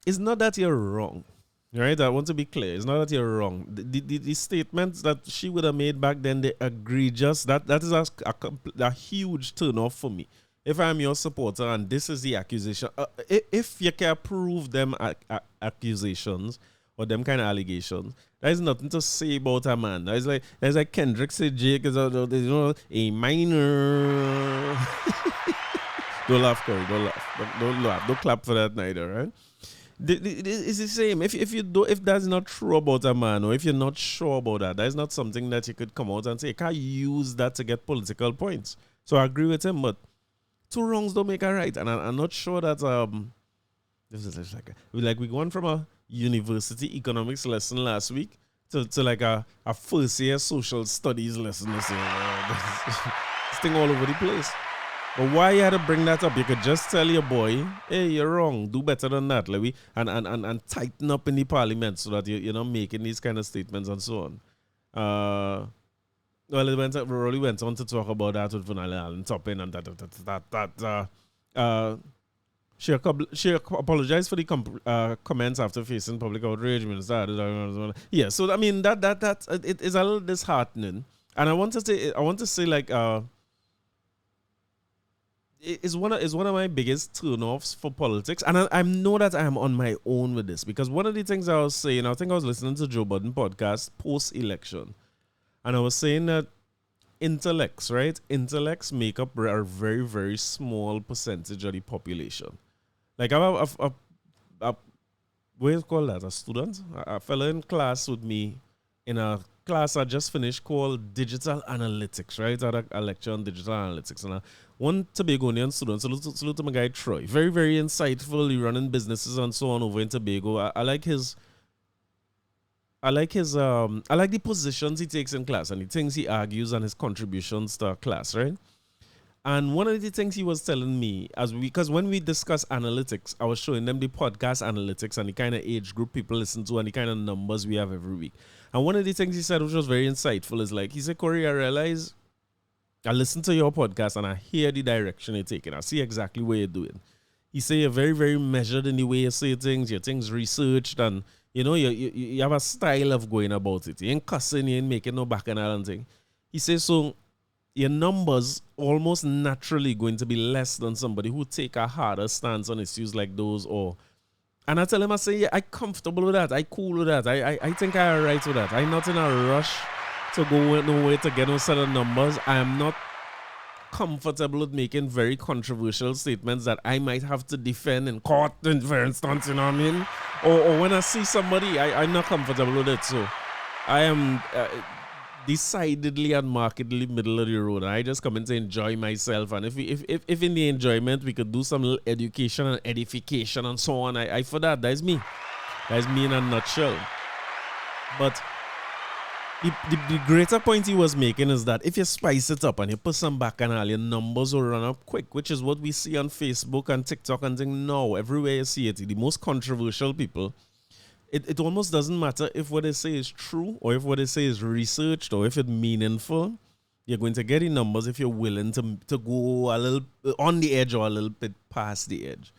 It's not that you're wrong, right? I want to be clear. It's not that you're wrong. The statements that she would have made back then, they egregious. That is a huge turn-off for me. If I'm your supporter and this is the accusation, if you can prove them accusations or them kind of allegations, there is nothing to say about a man. There's like Kendrick said, Jake is a minor. Don't laugh, Corey. Don't laugh. Don't laugh. Don't clap for that neither, right? It's the same. If that's not true about a man, or if you're not sure about that is not something that you could come out and say. You can't use that to get political points. So I agree with him, but two wrongs don't make a right. And I'm not sure that this is like we went from a university economics lesson last week to like a first year social studies lesson this year. This thing all over the place. But why you had to bring that up? You could just tell your boy, hey, you're wrong. Do better than that, Lewy. And tighten up in the parliament so that you're not making these kind of statements and so on. Well, it really went on to talk about that with Vanilla and Toppin and that. She apologized for the comments after facing public outrage. Yeah, so I mean that it is a little disheartening. And I want to say like it's one of my biggest turn-offs for politics, and I know that I am on my own with this, because one of the things I was saying, I think I was listening to Joe Budden podcast post-election, and I was saying that intellects make up a very, very small percentage of the population. Like what do you call that? A student, a fellow in class with me in a class I just finished called Digital Analytics, right? I had a lecture on digital analytics, and one Tobagonian student, salute to my guy Troy, very, very insightful. He running businesses and so on over in Tobago. I like the positions he takes in class and the things he argues and his contributions to our class, right? And one of the things he was telling me, because when we discuss analytics, I was showing them the podcast analytics and the kind of age group people listen to and the kind of numbers we have every week. And one of the things he said, which was very insightful, is like, he said, Corey, I realize I listen to your podcast and I hear the direction you're taking. I see exactly what you're doing. He said you're very, very measured in the way you say things. Your things researched, and You know, you have a style of going about it. You ain't cussing, you ain't making no bacchanal and thing. He says, so your numbers almost naturally going to be less than somebody who take a harder stance on issues like those. And I tell him, I say, yeah, I comfortable with that. I cool with that. I think I all right with that. I'm not in a rush to go nowhere to get no set of numbers. I am not comfortable with making very controversial statements that I might have to defend in court, for instance, you know what I mean? Or when I see somebody, I'm not comfortable with it. So I am decidedly and markedly middle of the road. I just come in to enjoy myself. And if in the enjoyment we could do some little education and edification and so on, I for that. That's me. That's me in a nutshell. But the greater point he was making is that if you spice it up and you put some bacchanal, your numbers will run up quick, which is what we see on Facebook and TikTok and things now. Everywhere you see it, the most controversial people, it almost doesn't matter if what they say is true or if what they say is researched or if it's meaningful. You're going to get the numbers if you're willing to go a little on the edge or a little bit past the edge.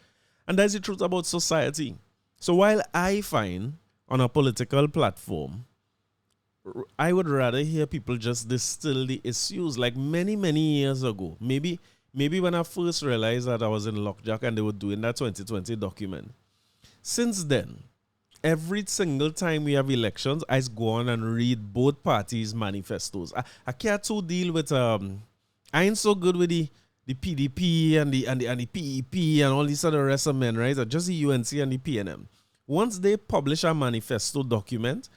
And that's the truth about society. So while I find on a political platform, I would rather hear people just distill the issues like many, many years ago. Maybe when I first realized that I was in Lockjack and they were doing that 2020 document. Since then, every single time we have elections, I go on and read both parties' manifestos. I can't too deal with I ain't so good with the PDP and the PEP and all these other rest of men, right? Just the UNC and the PNM. Once they publish a manifesto document,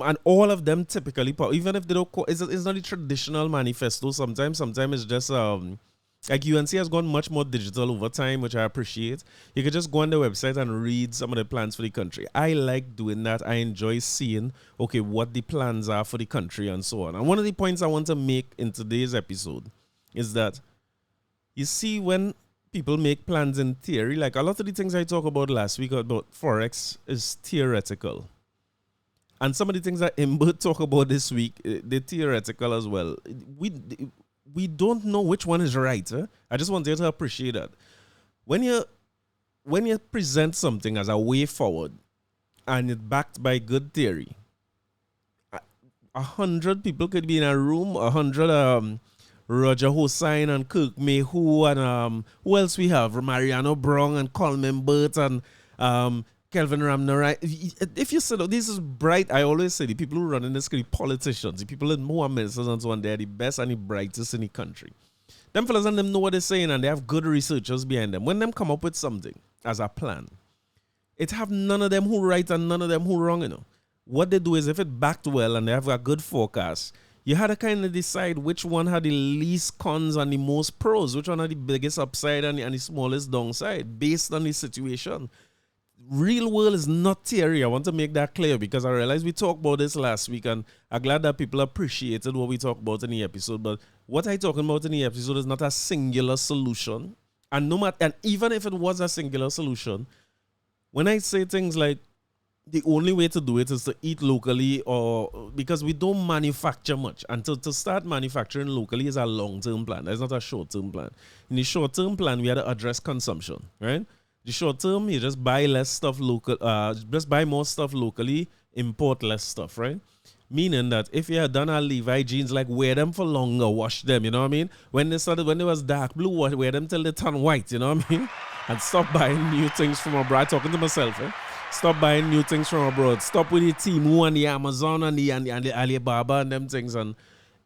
and all of them typically, even if they don't, it's not the traditional manifesto. Sometimes it's just like UNC has gone much more digital over time, which I appreciate. You could just go on their website and read some of the plans for the country. I like doing that. I enjoy seeing, okay, what the plans are for the country and so on. And one of the points I want to make in today's episode is that, you see, when people make plans in theory, like a lot of the things I talked about last week about Forex is theoretical. And some of the things that Imber talk about this week, they're theoretical as well. We don't know which one is right. I just want you to appreciate that. When you present something as a way forward and it's backed by good theory, 100 people could be in a room, 100 Roger Hossain and Kirk Mayhew and who else we have? Mariano Brown and Colm Burt and Kelvin Ramner, right? If you say, this is bright, I always say the people who run in this country, politicians, the people in more ministers and so on, they're the best and the brightest in the country. Them fellas and them know what they're saying and they have good researchers behind them. When them come up with something as a plan, it have none of them who right and none of them who wrong, you know. What they do is if it backed well and they have a good forecast, you had to kind of decide which one had the least cons and the most pros, which one had the biggest upside and the smallest downside based on the situation. Real world is not theory. I want to make that clear because I realized we talked about this last week and I'm glad that people appreciated what we talked about in the episode. But what I'm talking about in the episode is not a singular solution. And even if it was a singular solution, when I say things like the only way to do it is to eat locally or because we don't manufacture much. And to start manufacturing locally is a long-term plan. That's not a short-term plan. In the short-term plan, we had to address consumption, right? The short term, you just buy less stuff local, just buy more stuff locally, import less stuff, right? Meaning that if you had done our Levi jeans, like wear them for longer, wash them, you know what I mean? When they was dark blue, wear them till they turn white, you know what I mean? And stop buying new things from abroad. Talking to myself, eh? Stop buying new things from abroad. Stop with the Temu and the Amazon and the Alibaba and them things. And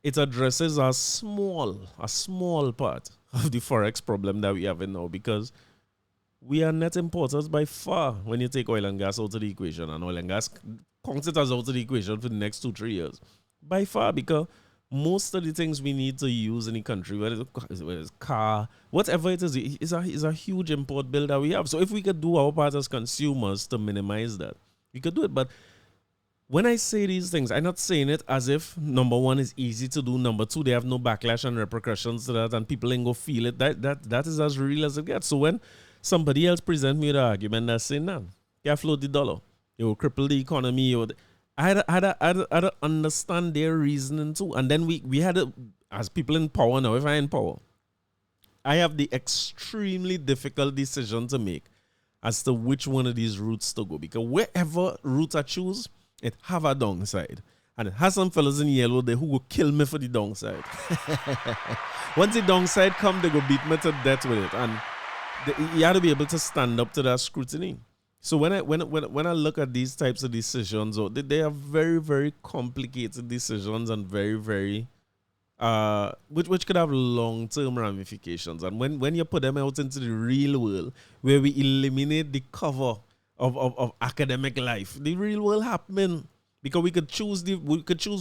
it addresses a small part of the Forex problem that we have in now because we are net importers by far when you take oil and gas out of the equation, and oil and gas counts it as out of the equation for the next 2-3 years. By far, because most of the things we need to use in the country, whether it's car, whatever it is a huge import bill that we have. So if we could do our part as consumers to minimize that, we could do it. But when I say these things, I'm not saying it as if, number one, is easy to do. Number two, they have no backlash and repercussions to that, and people ain't go feel it. That is as real as it gets. So when somebody else present me the argument that's saying, nah, you float the dollar, you will cripple the economy. I had to understand their reasoning too. And then we had to, as people in power now, if I'm in power, I have the extremely difficult decision to make. as to which one of these routes to go. Because wherever route I choose, it have a downside. And it has some fellas in yellow there who will kill me for the downside. Once the downside come, they go beat me to death with it. And you have to be able to stand up to that scrutiny. So when I look at these types of decisions, they are very, very complicated decisions and very, very which could have long-term ramifications. And when you put them out into the real world, where we eliminate the cover of academic life, the real world happening. Because we could choose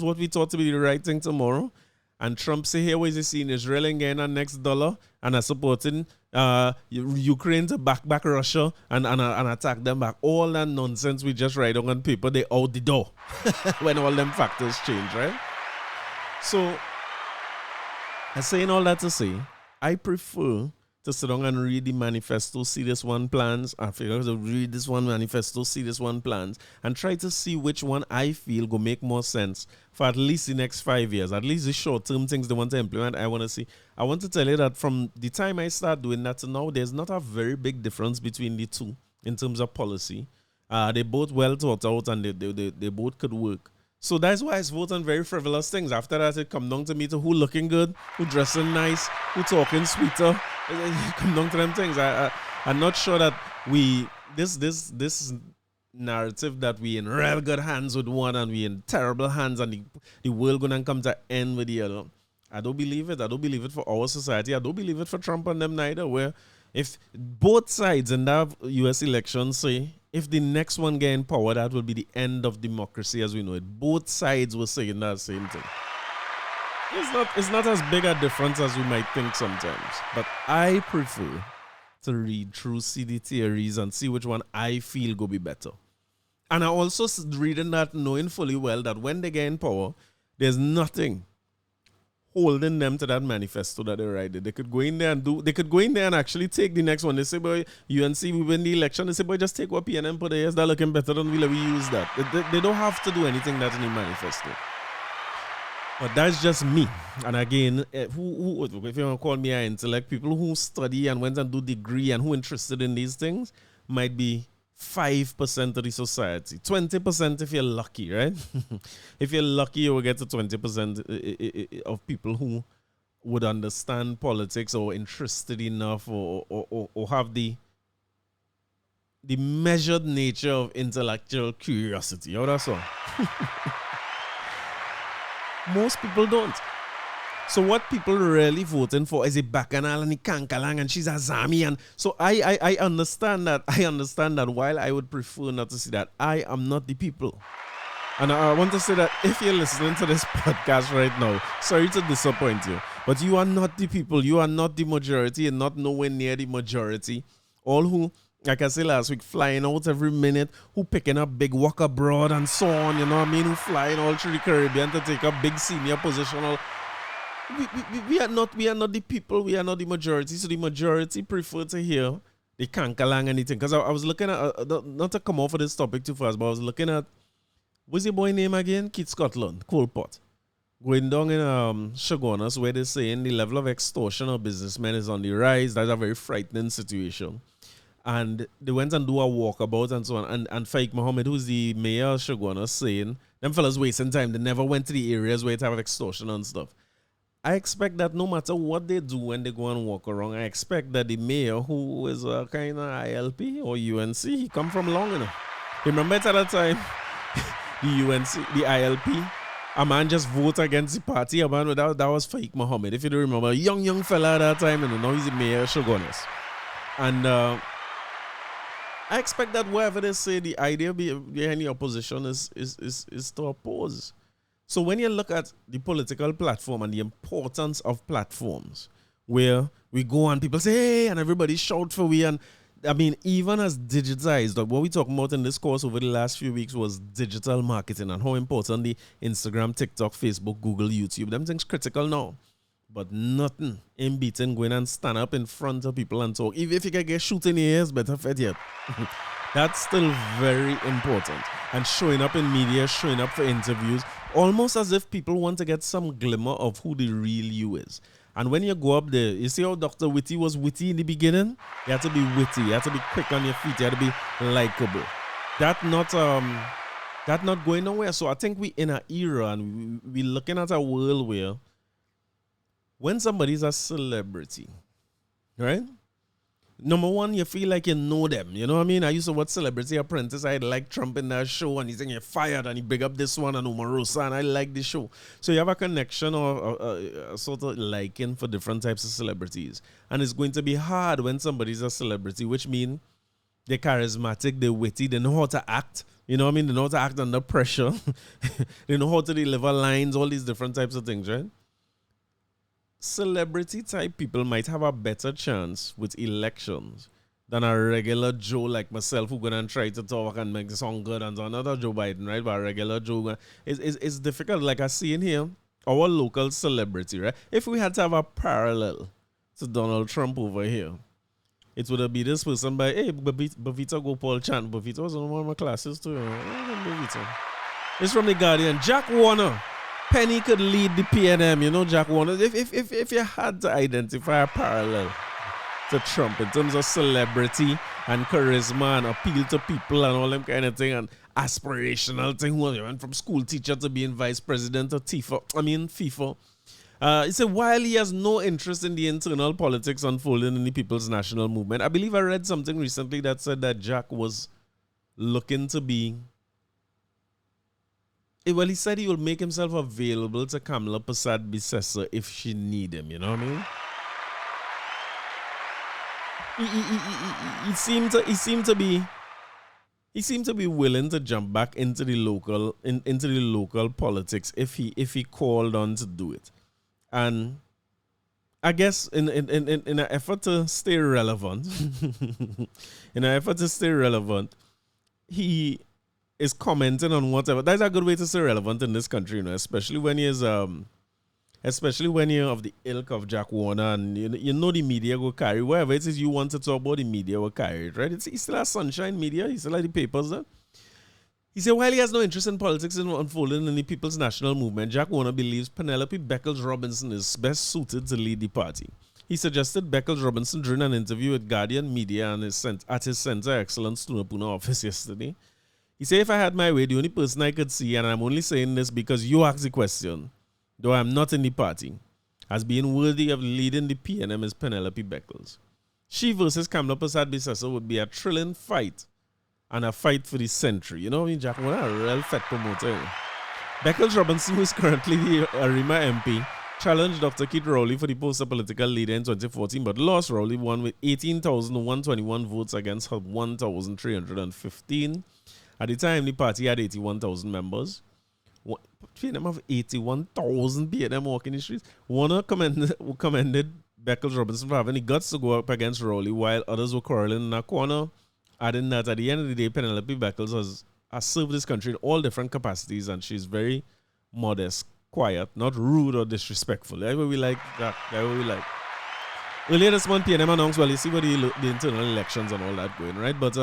what we thought to be the right thing tomorrow. And Trump say, here was he seeing Israel and getting our next dollar and are supporting Ukraine to back Russia and attack them back. All that nonsense we just write on paper, they out the door when all them factors change, right? So, I'm saying all that to say, I prefer to sit down and read the manifesto, see this one plans. I figure to read this one manifesto, see this one plans, and try to see which one I feel go make more sense for at least the next 5 years. At least the short-term things they want to implement, I want to see. I want to tell you that from the time I start doing that to now, there's not a very big difference between the two in terms of policy. They both well thought out and they both could work. So that's why I vote on very frivolous things. After that, it come down to me to who looking good, who dressing nice, who talking sweeter. It come down to them things. I'm not sure that this narrative that we in real good hands with one and we in terrible hands and the world gonna come to end with the other. I don't believe it. I don't believe it for our society. I don't believe it for Trump and them neither. Where if both sides in that U.S. election say, if the next one get in power, that will be the end of democracy as we know it. Both sides were saying that same thing. It's not as big a difference as we might think sometimes. But I prefer to read through, see the theories, and see which one I feel go be better. And I also reading that knowing fully well that when they get in power, there's nothing holding them to that manifesto that they write. They could go in there and actually take the next one. They say, boy, UNC, we win the election. They say, boy, just take what PNM put there. Yes, they're looking better than we use that. They don't have to do anything that's in the manifesto. But that's just me. And again, who if you want to call me an intellect, people who study and went and do degree and who interested in these things might be 5% of the society. 20% if you're lucky, right? If you're lucky, you will get to 20% of people who would understand politics or interested enough or have the measured nature of intellectual curiosity. Oh, that's all. Most people don't. So what people really voting for is a Bacchanal and a Kankalang and she's a Zami. And so I understand that. I understand that while I would prefer not to see that, I am not the people. And I want to say that if you're listening to this podcast right now, sorry to disappoint you, but you are not the people. You are not the majority and not nowhere near the majority. All who, like I said last week, flying out every minute, who picking up big walk abroad and so on, you know what I mean, who flying all through the Caribbean to take a big senior position. We are not the people, we are not the majority. So the majority prefer to hear the Kankalang anything. Because I was looking at, not to come off of this topic too fast, but I was looking at, what's your boy name again? Kid Scotland, Coalpot. Going down in Shogunas where they're saying the level of extortion of businessmen is on the rise. That's a very frightening situation. And they went and do a walkabout and so on. And Faik Mohammed, who's the mayor of Shogunas, saying, them fellas wasting time. They never went to the areas where it have extortion and stuff. I expect that no matter what they do when they go and walk around, I expect that the mayor, who is a kind of ILP or UNC, he come from long enough. Remember at that time, the UNC, the ILP, a man just vote against the party. A man that was Faik Mohammed. If you don't remember, a young fella at that time, and now he's the mayor of Shogunas. And I expect that whatever they say, the idea behind the opposition is to oppose. So when you look at the political platform and the importance of platforms, where we go and people say, hey, and everybody shout for we, and I mean, even as digitized, like what we talked about in this course over the last few weeks was digital marketing and how important the Instagram, TikTok, Facebook, Google, YouTube, them things critical now. But nothing in beating going and stand up in front of people and talk. Even if you can get shooting in the ears, better fit yet. That's still very important. And showing up in media, showing up for interviews, almost as if people want to get some glimmer of who the real you is. And when you go up there, you see how Dr. Witty was witty in the beginning? You have to be witty. You have to be quick on your feet. You have to be likable. That not going nowhere. So I think we in an era and we looking at a world where when somebody's a celebrity, right? Number one, you feel like you know them. You know what I mean? I used to watch Celebrity Apprentice. I like Trump in that show, and he's saying you're fired, and he big up this one and Omarosa, and I like this show. So you have a connection or a sort of liking for different types of celebrities. And it's going to be hard when somebody's a celebrity, which means they're charismatic, they're witty, they know how to act. You know what I mean? They know how to act under pressure. They know how to deliver lines, all these different types of things, right? Celebrity type people might have a better chance with elections than a regular Joe like myself who gonna try to talk and make the song good and another Joe Biden, right? But a regular Joe, it's difficult. Like I see in here, our local celebrity, right? If we had to have a parallel to Donald Trump over here, it would be this person by, hey, Bavita go Paul Chant. Bavita was on one of my classes too. It's from The Guardian. Jack Warner. Penny could lead the PNM, you know, Jack Warner. If you had to identify a parallel to Trump in terms of celebrity and charisma and appeal to people and all them kind of thing and aspirational thing, who went from school teacher to being vice president of FIFA. He said while he has no interest in the internal politics unfolding in the People's National Movement, I believe I read something recently that said that Jack was looking to be. Well, he said he will make himself available to Kamala Persad-Bissessar if she need him. You know what I mean? He seemed to be willing to jump back into the local politics if he called on to do it. And I guess in an effort to stay relevant, he is commenting on whatever. That's a good way to stay relevant in this country, you know, especially when you're of the ilk of Jack Warner and you know the media will carry whatever it is you want to talk about, the media will carry it, right? He still has Sunshine Media, he still has the papers there. He said while he has no interest in politics and unfolding in the People's National Movement, Jack Warner believes Penelope Beckles-Robinson is best suited to lead the party. He suggested Beckles-Robinson during an interview with Guardian Media and at his Centre Excellence Tunapuna office yesterday. He said, if I had my way, the only person I could see, and I'm only saying this because you asked the question, though I'm not in the party, as being worthy of leading the PNM is Penelope Beckles. She versus Kamala Persad-Bissessar would be a thrilling fight and a fight for the century. You know what I mean, Jack? What a real fat promoter. Beckles-Robinson, who is currently the Arima MP, challenged Dr. Keith Rowley for the post of political leader in 2014, but lost. Rowley won with 18,121 votes against her 1,315. At the time, the party had 81,000 members. PNM have 81,000 PNM walking the streets. Warner commended Beckles-Robinson for having the guts to go up against Rowley, while others were quarreling in a corner, adding that at the end of the day, Penelope Beckles has served this country in all different capacities, and she's very modest, quiet, not rude or disrespectful. That's what we like. That's what we like. Earlier this month, PNM announced, well, you see what the internal elections and all that going, right? But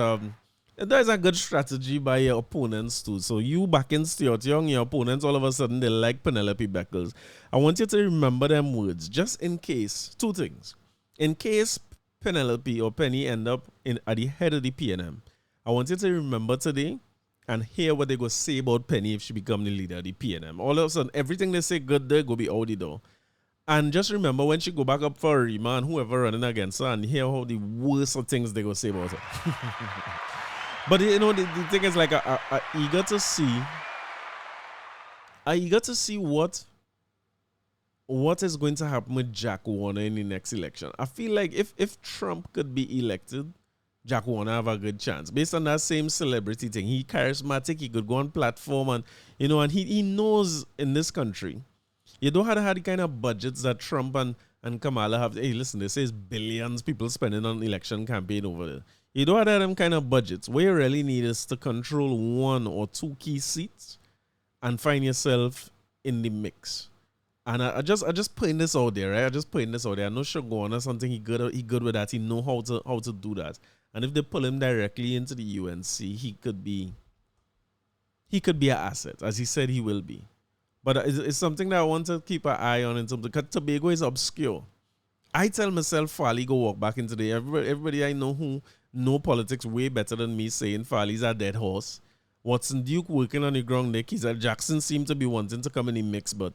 there's a good strategy by your opponents too. So you back in Stuart Young, your opponents all of a sudden they like Penelope Beckles. I want you to remember them words just in case. Two things. In case Penelope or Penny end up at the head of the PNM, I want you to remember today and hear what they go say about Penny if she become the leader of the PNM. All of a sudden, everything they say good there go be out the door. And just remember when she go back up for Rima and whoever running against her and hear how the worst of things they go say about her. But you know, the thing is like I eager to see what is going to happen with Jack Warner in the next election. I feel like if Trump could be elected, Jack Warner have a good chance. Based on that same celebrity thing. He charismatic, he could go on platform and and he knows in this country, you don't have the kind of budgets that Trump and Kamala have. Hey, listen, they say it's billions people spending on election campaign over there. You don't have them kind of budgets. What you really need is to control one or two key seats and find yourself in the mix. And I just putting this out there, right? I just putting this out there. I know Shogun or something. He good with that. He know how to do that. And if they pull him directly into the UNC, he could be an asset, as he said he will be. But it's something that I want to keep an eye on in terms of, because Tobago is obscure. I tell myself Farley go walk back into the everybody I know who know politics way better than me saying Farley's a dead horse. Watson Duke working on the ground there. Keith Jackson seemed to be wanting to come in the mix, but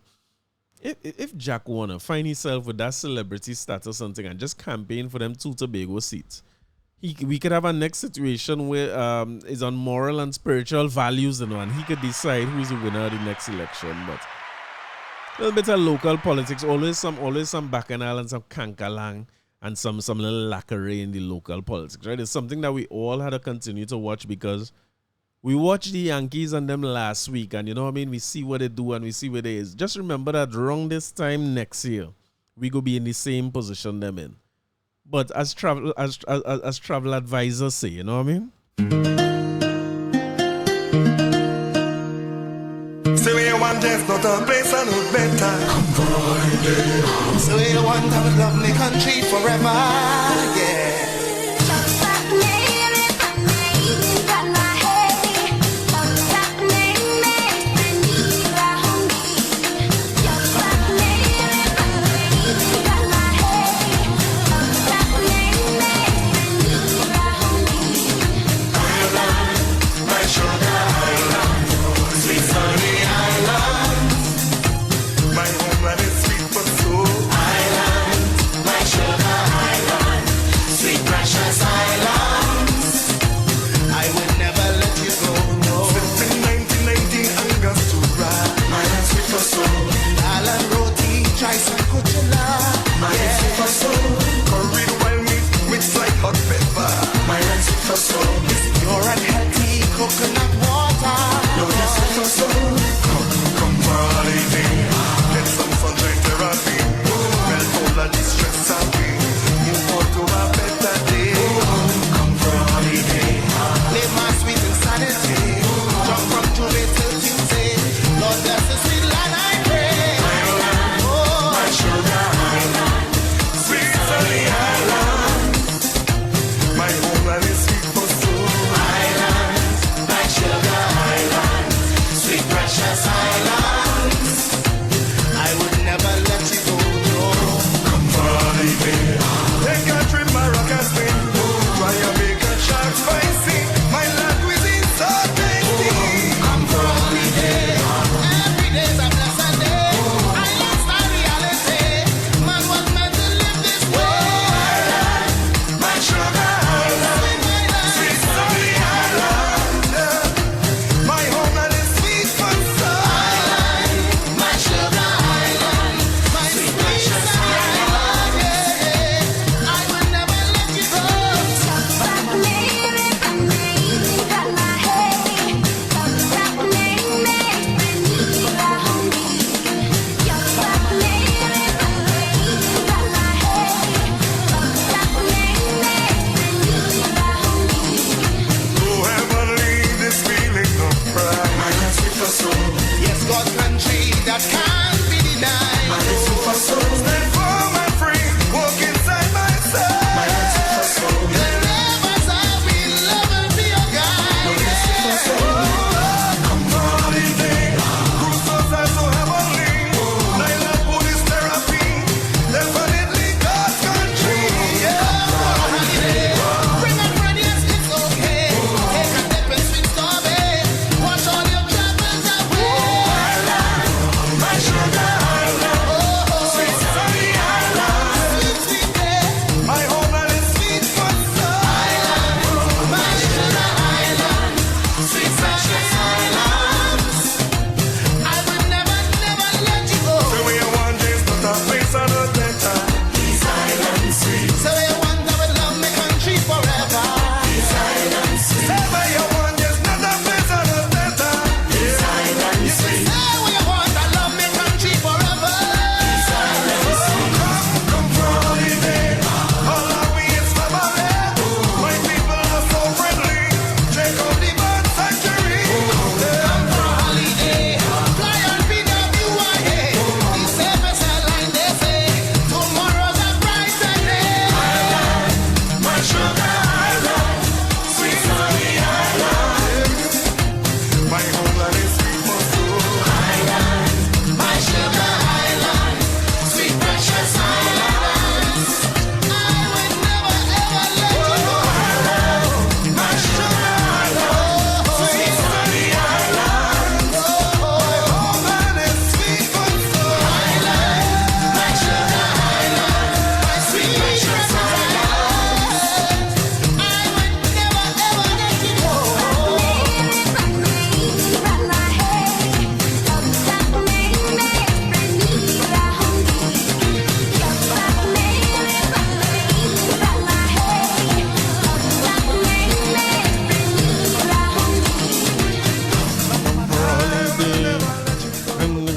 if Jack Warner find himself with that celebrity status or something and just campaign for them 2 Tobago seats, we could have a next situation where is on moral and spiritual values and he could decide who is the winner of the next election. But a little bit of local politics, always some bacchanal and some cankalang and some little lacqueray in the local politics, right? It's something that we all had to continue to watch, because we watched the Yankees and them last week, and you know what I mean? We see what they do and we see where they is. Just remember that around this time next year, we go be in the same position them in. But as travel advisors say, you know what I mean? So you want there's not a place I know better. So you want to love me country forever, yeah.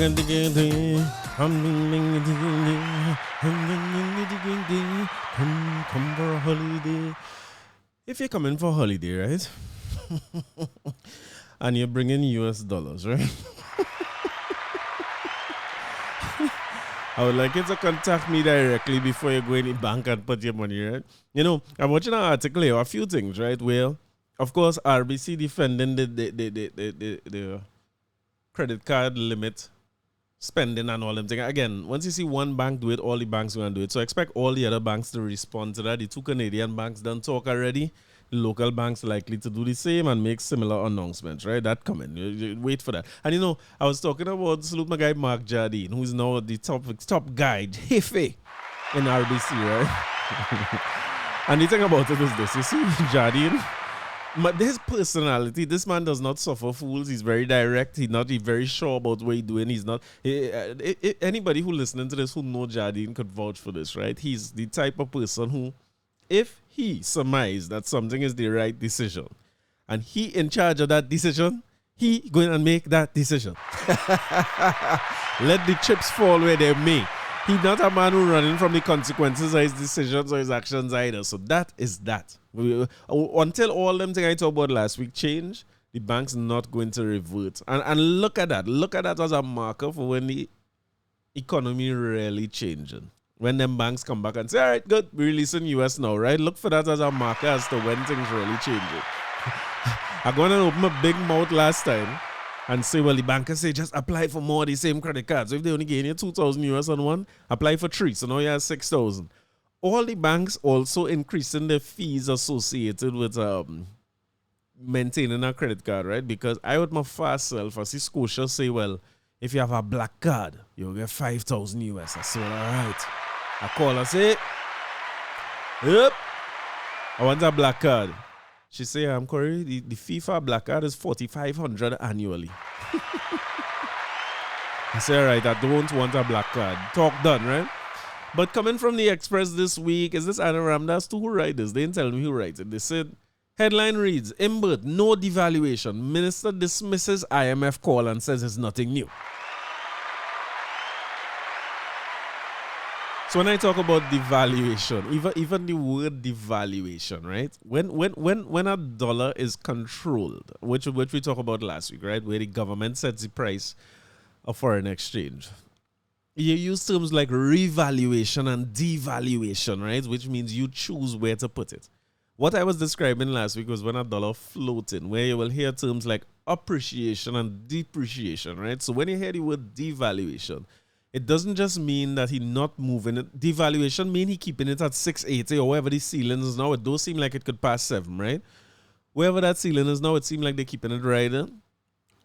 Come for a holiday. If you're coming for a holiday, right? And you're bringing US dollars, right? I would like you to contact me directly before you go in the bank and put your money, right? You know, I'm watching an article here, a few things, right? Well, of course, RBC defending the credit card limit spending and all them things. Again, once you see one bank do it, all the banks will do it. So expect all the other banks to respond to that. The two Canadian banks done talk already. The local banks likely to do the same and make similar announcements, right? That coming. You wait for that. And you know, I was talking about salute my guy Mark Jardine, who's now the top guy, Jefe, in RBC, right? And the thing about it is this, you see, Jardine, his personality, this man does not suffer fools. He's very direct. He's very sure about what he's doing. He's not. Anybody who listening to this who know Jardine could vouch for this, right? He's the type of person who, if he surmised that something is the right decision, and he in charge of that decision, he going to make that decision. Let the chips fall where they may. He's not a man who running from the consequences of his decisions or his actions either. So that is that. Until all them things I talked about last week change, the bank's not going to revert. And look at that. Look at that as a marker for when the economy really changing. When them banks come back and say, all right, good, we're releasing US now, right? Look for that as a marker as to when things really changing. I gone and open my big mouth last time and say, well, the banker say just apply for more of the same credit cards. So if they only gave you 2,000 US on one, apply for 3. So now you have 6,000. All the banks also increasing the fees associated with maintaining a credit card, right? Because I would my fast self, I see Scotia say, well, if you have a black card, you'll get 5,000 US. I say, well, all right. I call her, say, yep, I want a black card. She say, I'm Corey, the fee for a black card is $4,500 annually. I say, all right, I don't want a black card. Talk done, right? But coming from the Express this week, is this Anna Ramdas who write this? They didn't tell me who writes it. They said, headline reads, Imbert, no devaluation. Minister dismisses IMF call and says it's nothing new. So when I talk about devaluation, even the word devaluation, right? When a dollar is controlled, which we talked about last week, right? Where the government sets the price of foreign exchange. You use terms like revaluation and devaluation, right? Which means you choose where to put it. What I was describing last week was when a dollar floating, where you will hear terms like appreciation and depreciation, right? So when you hear the word devaluation, it doesn't just mean that he's not moving it. Devaluation mean he keeping it at 680 or wherever the ceiling is now. It does seem like it could pass 7, right? Wherever that ceiling is now, it seems like they're keeping it right there.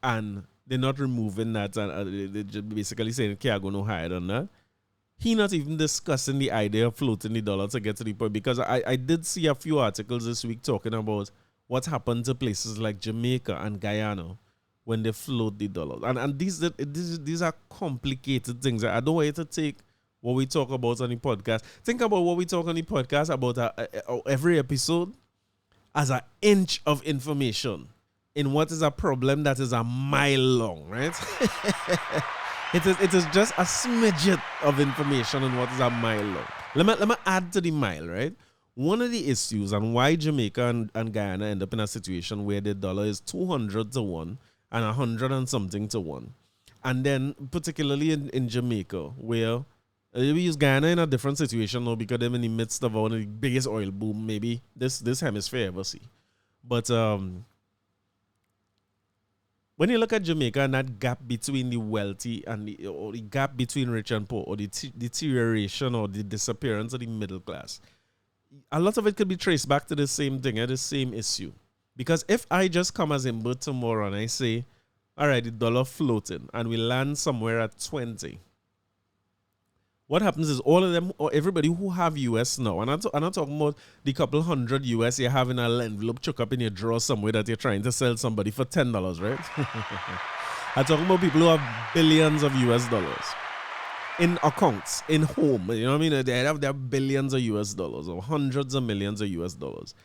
And they're not removing that. And they're just basically saying it can't go no higher than that. He not even discussing the idea of floating the dollar to get to the point. Because I did see a few articles this week talking about what happened to places like Jamaica and Guyana when they float the dollar. And these are complicated things. I don't want you to take what we talk about on the podcast. Think about what we talk on the podcast about every episode as an inch of information in what is a problem that is a mile long, right? It is just a smidget of information on what is a mile long. Let me add to the mile, right? One of the issues and why Jamaica and Guyana end up in a situation where the dollar is 200 to 1 and 100 and something to 1. And then particularly in Jamaica, where we use Guyana in a different situation now because they're in the midst of one of the biggest oil boom maybe this hemisphere ever see. But when you look at Jamaica and that gap between the wealthy and the gap between rich and poor, or the deterioration or the disappearance of the middle class, a lot of it could be traced back to the same thing, the same issue. Because if I just come as in birth tomorrow and I say, all right, the dollar floating, and we land somewhere at 20, what happens is all of them, or everybody who have US now, and I'm not talking about the couple hundred US you have in an envelope chuck up in your drawer somewhere that you're trying to sell somebody for $10, right? I'm talking about people who have billions of US dollars in accounts, in home. You know what I mean? They have billions of US dollars or hundreds of millions of US dollars.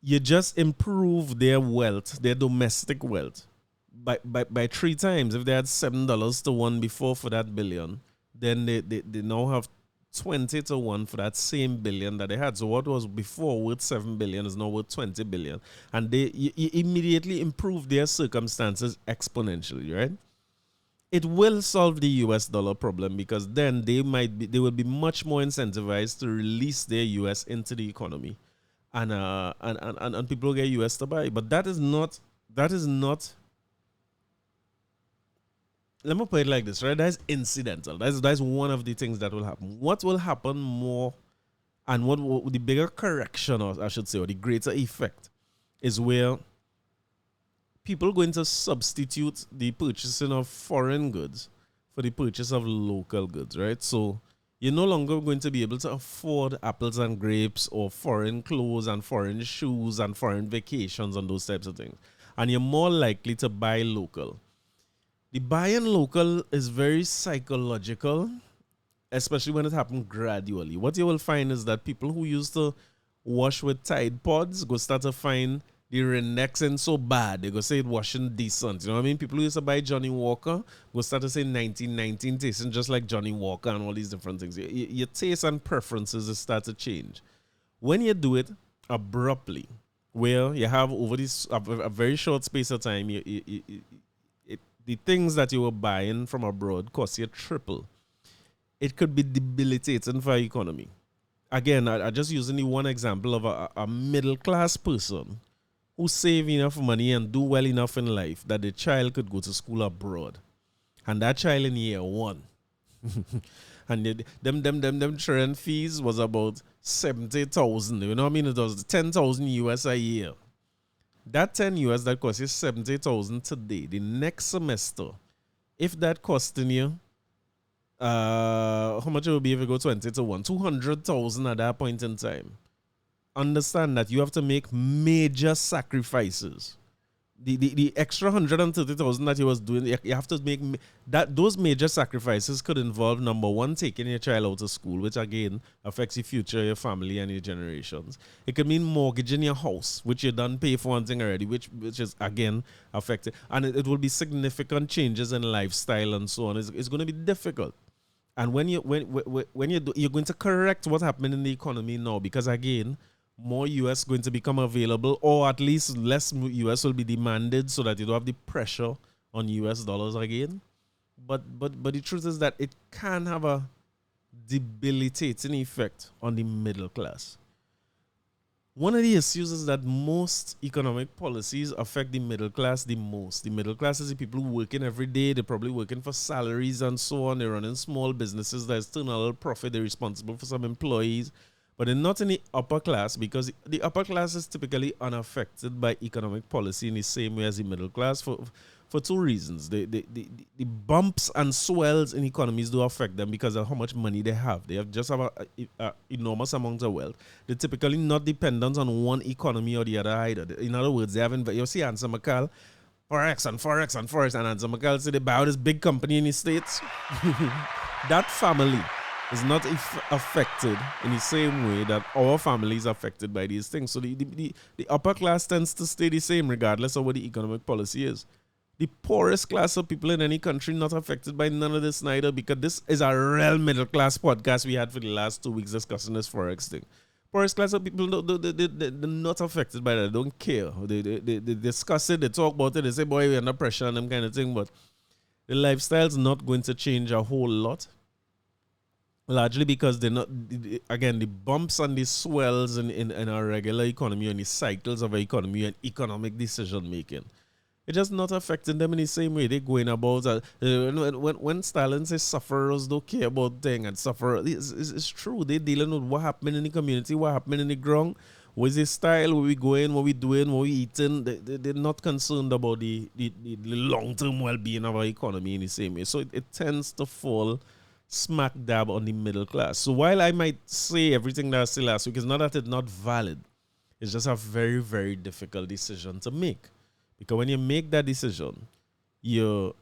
You just improve their wealth, their domestic wealth, by 3 times. If they had $7 to 1 before for that billion, then they now have 20 to 1 for that same billion that they had. So what was before worth 7 billion is now worth 20 billion. And they immediately improve their circumstances exponentially, right? It will solve the US dollar problem because then they will be much more incentivized to release their US into the economy. And people get US to buy. But that is not let me put it like this, right? That's incidental. That's one of the things that will happen. What will happen more, and what the bigger correction, or I should say, or the greater effect, is where people going to substitute the purchasing of foreign goods for the purchase of local goods, right? So you're no longer going to be able to afford apples and grapes or foreign clothes and foreign shoes and foreign vacations and those types of things. And you're more likely to buy local. The buying local is very psychological, especially when it happens gradually. What you will find is that people who used to wash with Tide Pods go start to find the renexing so bad. They go say it washing decent. You know what I mean? People who used to buy Johnny Walker go start to say 1919 tasting just like Johnny Walker and all these different things. Your taste and preferences start to change. When you do it abruptly, where you have over this a very short space of time, the things that you were buying from abroad cost you triple. It could be debilitating for our economy. Again, I just using the one example of a middle-class person who save enough money and do well enough in life that the child could go to school abroad. And that child in year 1. And them trend fees was about 70,000. You know what I mean? It was 10,000 US a year. That 10 US that costs you 70,000 today, the next semester, if that costing you, how much it will be if you go 20 to 1? 200,000 at that point in time. Understand that you have to make major sacrifices. The extra 130,000 that you was doing, you have to make that. Those major sacrifices could involve, number one, taking your child out of school, which again affects your future, your family, and your generations. It could mean mortgaging your house, which you done pay for one thing already, which is again affected, and it will be significant changes in lifestyle and so on. It's going to be difficult. And when you're going to correct what's happening in the economy now, because again, more US going to become available, or at least less US will be demanded, so that you don't have the pressure on US dollars again. But the truth is that it can have a debilitating effect on the middle class. One of the issues is that most economic policies affect the middle class the most. The middle class is the people working every day. They're probably working for salaries and so on. They're running small businesses. There's still a little profit. They're responsible for some employees. But they're not in the upper class, because the upper class is typically unaffected by economic policy in the same way as the middle class for two reasons. The bumps and swells in economies do affect them because of how much money they have. They have a enormous amount of wealth. They're typically not dependent on one economy or the other either. In other words, they haven't. You see Answer McCall, Forex, and Answer McCall say they buy this big company in the States. That family is not affected in the same way that our family is affected by these things. So the upper class tends to stay the same regardless of what the economic policy is. The poorest class of people in any country not affected by none of this neither, because this is a real middle class podcast we had for the last 2 weeks discussing this Forex thing. Poorest class of people, they're not affected by that. They don't care. They discuss it, they talk about it, they say, boy, we're under pressure and them kind of thing, but the lifestyle's not going to change a whole lot. Largely because they're not, again, the bumps and the swells in our regular economy and the cycles of our economy and economic decision making, it's just not affecting them in the same way. They're going about, when Stalin says sufferers don't care about things, and sufferers, it's true. They're dealing with what happened in the community, what happened in the ground, what's the style, where we going, what we doing, what we eating. They're not concerned about the long-term well-being of our economy in the same way. So it tends to fall smack dab on the middle class. So while I might say everything that I said last week, it's not that it's not valid. It's just a very, very difficult decision to make. Because when you make that decision, you're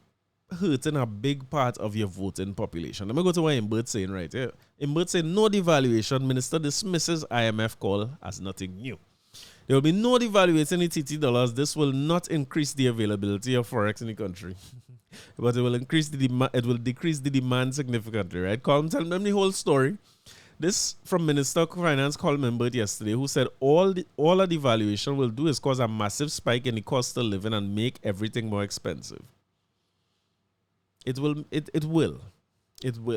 hurting a big part of your voting population. Let me go to what Imbert's saying right here. Imbert's saying no devaluation. Minister dismisses IMF call as nothing new. There will be no devaluation in TT dollars. This will not increase the availability of forex in the country, but it will increase the demand. It will decrease the demand significantly, right? Colm, tell them the whole story. This from Minister of Finance Milford Rd yesterday, who said all a devaluation will do is cause a massive spike in the cost of living and make everything more expensive. It will,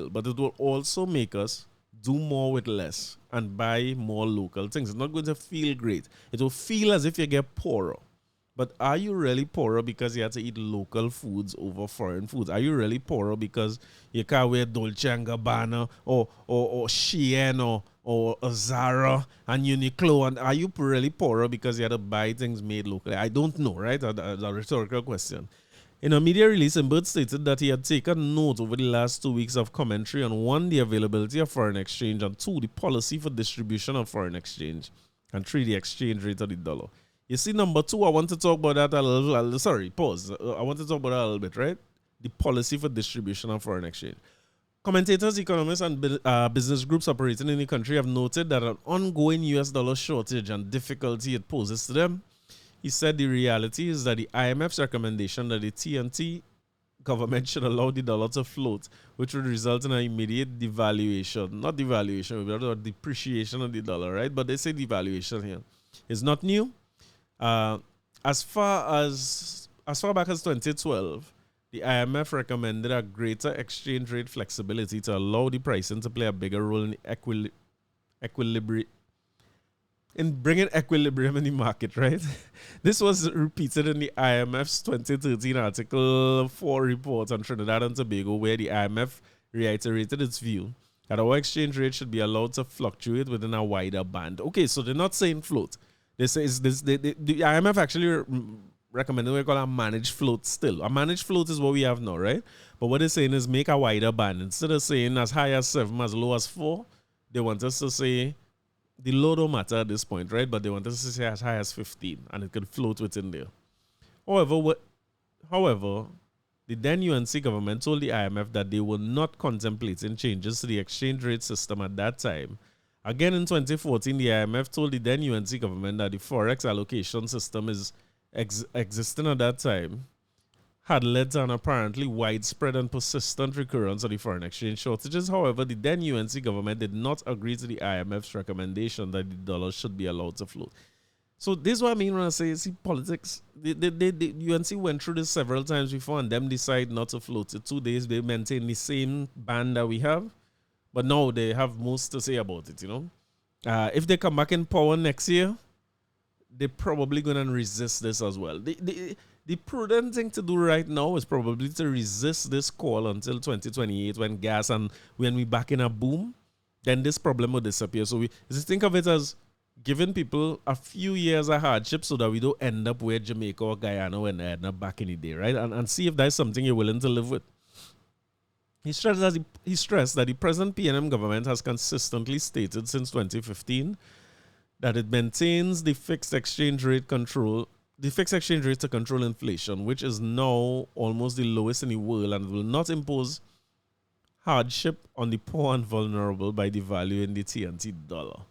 but it will also make us do more with less and buy more local things. It's not going to feel great. It will feel as if you get poorer. But are you really poorer because you have to eat local foods over foreign foods? Are you really poorer because you can't wear Dolce & Gabbana or Shein or Zara and Uniqlo? And are you really poorer because you have to buy things made locally? I don't know, right? That's a rhetorical question. In a media release, Milford stated that he had taken note over the last 2 weeks of commentary on 1, the availability of foreign exchange, and 2, the policy for distribution of foreign exchange, and 3, the exchange rate of the dollar. You see, number 2, I want to talk about that a little. Sorry, pause. I want to talk about that a little bit, right? The policy for distribution of foreign exchange. Commentators, economists, and business groups operating in the country have noted that an ongoing US dollar shortage and difficulty it poses to them. He said the reality is that the IMF's recommendation that the TNT government should allow the dollar to float, which would result in an immediate devaluation. Not devaluation, but depreciation of the dollar, right? But they say devaluation here. It's not new. As far back as 2012, the IMF recommended a greater exchange rate flexibility to allow the pricing to play a bigger role in equilibrium. In bringing equilibrium in the market, right? This was repeated in the IMF's 2013 Article 4 report on Trinidad and Tobago, where the IMF reiterated its view that our exchange rate should be allowed to fluctuate within a wider band. Okay, so they're not saying float. They say the IMF actually recommended what we call a managed float still. A managed float is what we have now, right? But what they're saying is make a wider band. Instead of saying as high as 7, as low as 4, they want us to say the low don't matter at this point, right? But they want us to say as high as 15, and it could float within there. However, the then UNC government told the IMF that they were not contemplating changes to the exchange rate system at that time. Again, in 2014, the IMF told the then UNC government that the forex allocation system is existing at that time had led to an apparently widespread and persistent recurrence of the foreign exchange shortages. However, the then UNC government did not agree to the IMF's recommendation that the dollar should be allowed to float. So this is what I mean when I say, see, politics. The UNC went through this several times before, and them decide not to float it. 2 days, they maintain the same band that we have, but now they have most to say about it, you know. If they come back in power next year, they're probably going to resist this as well. The prudent thing to do right now is probably to resist this call until 2028 when gas and when we back in a boom, then this problem will disappear. So we just think of it as giving people a few years of hardship so that we don't end up where Jamaica or Guyana when they end up back in the day, right? And see if that's something you're willing to live with. He stressed that the present PNM government has consistently stated since 2015 that it maintains the fixed exchange rate to control inflation, which is now almost the lowest in the world, and will not impose hardship on the poor and vulnerable by devaluing the TNT dollar.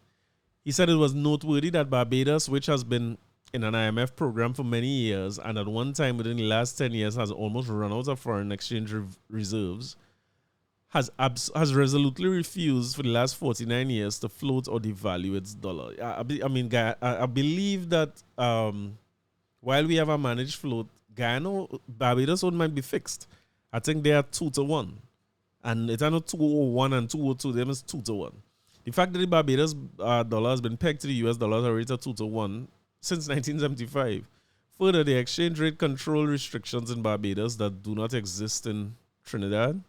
He said it was noteworthy that Barbados, which has been in an IMF program for many years and at one time within the last 10 years has almost run out of foreign exchange reserves, has resolutely refused for the last 49 years to float or devalue its dollar. I believe that while we have a managed float, Barbados one might be fixed. I think they are 2-1. And it's not 201 and 202, them is 2-1. The fact that the Barbados dollar has been pegged to the US dollar at a rate of 2-1 since 1975. Further, the exchange rate control restrictions in Barbados that do not exist in Trinidad.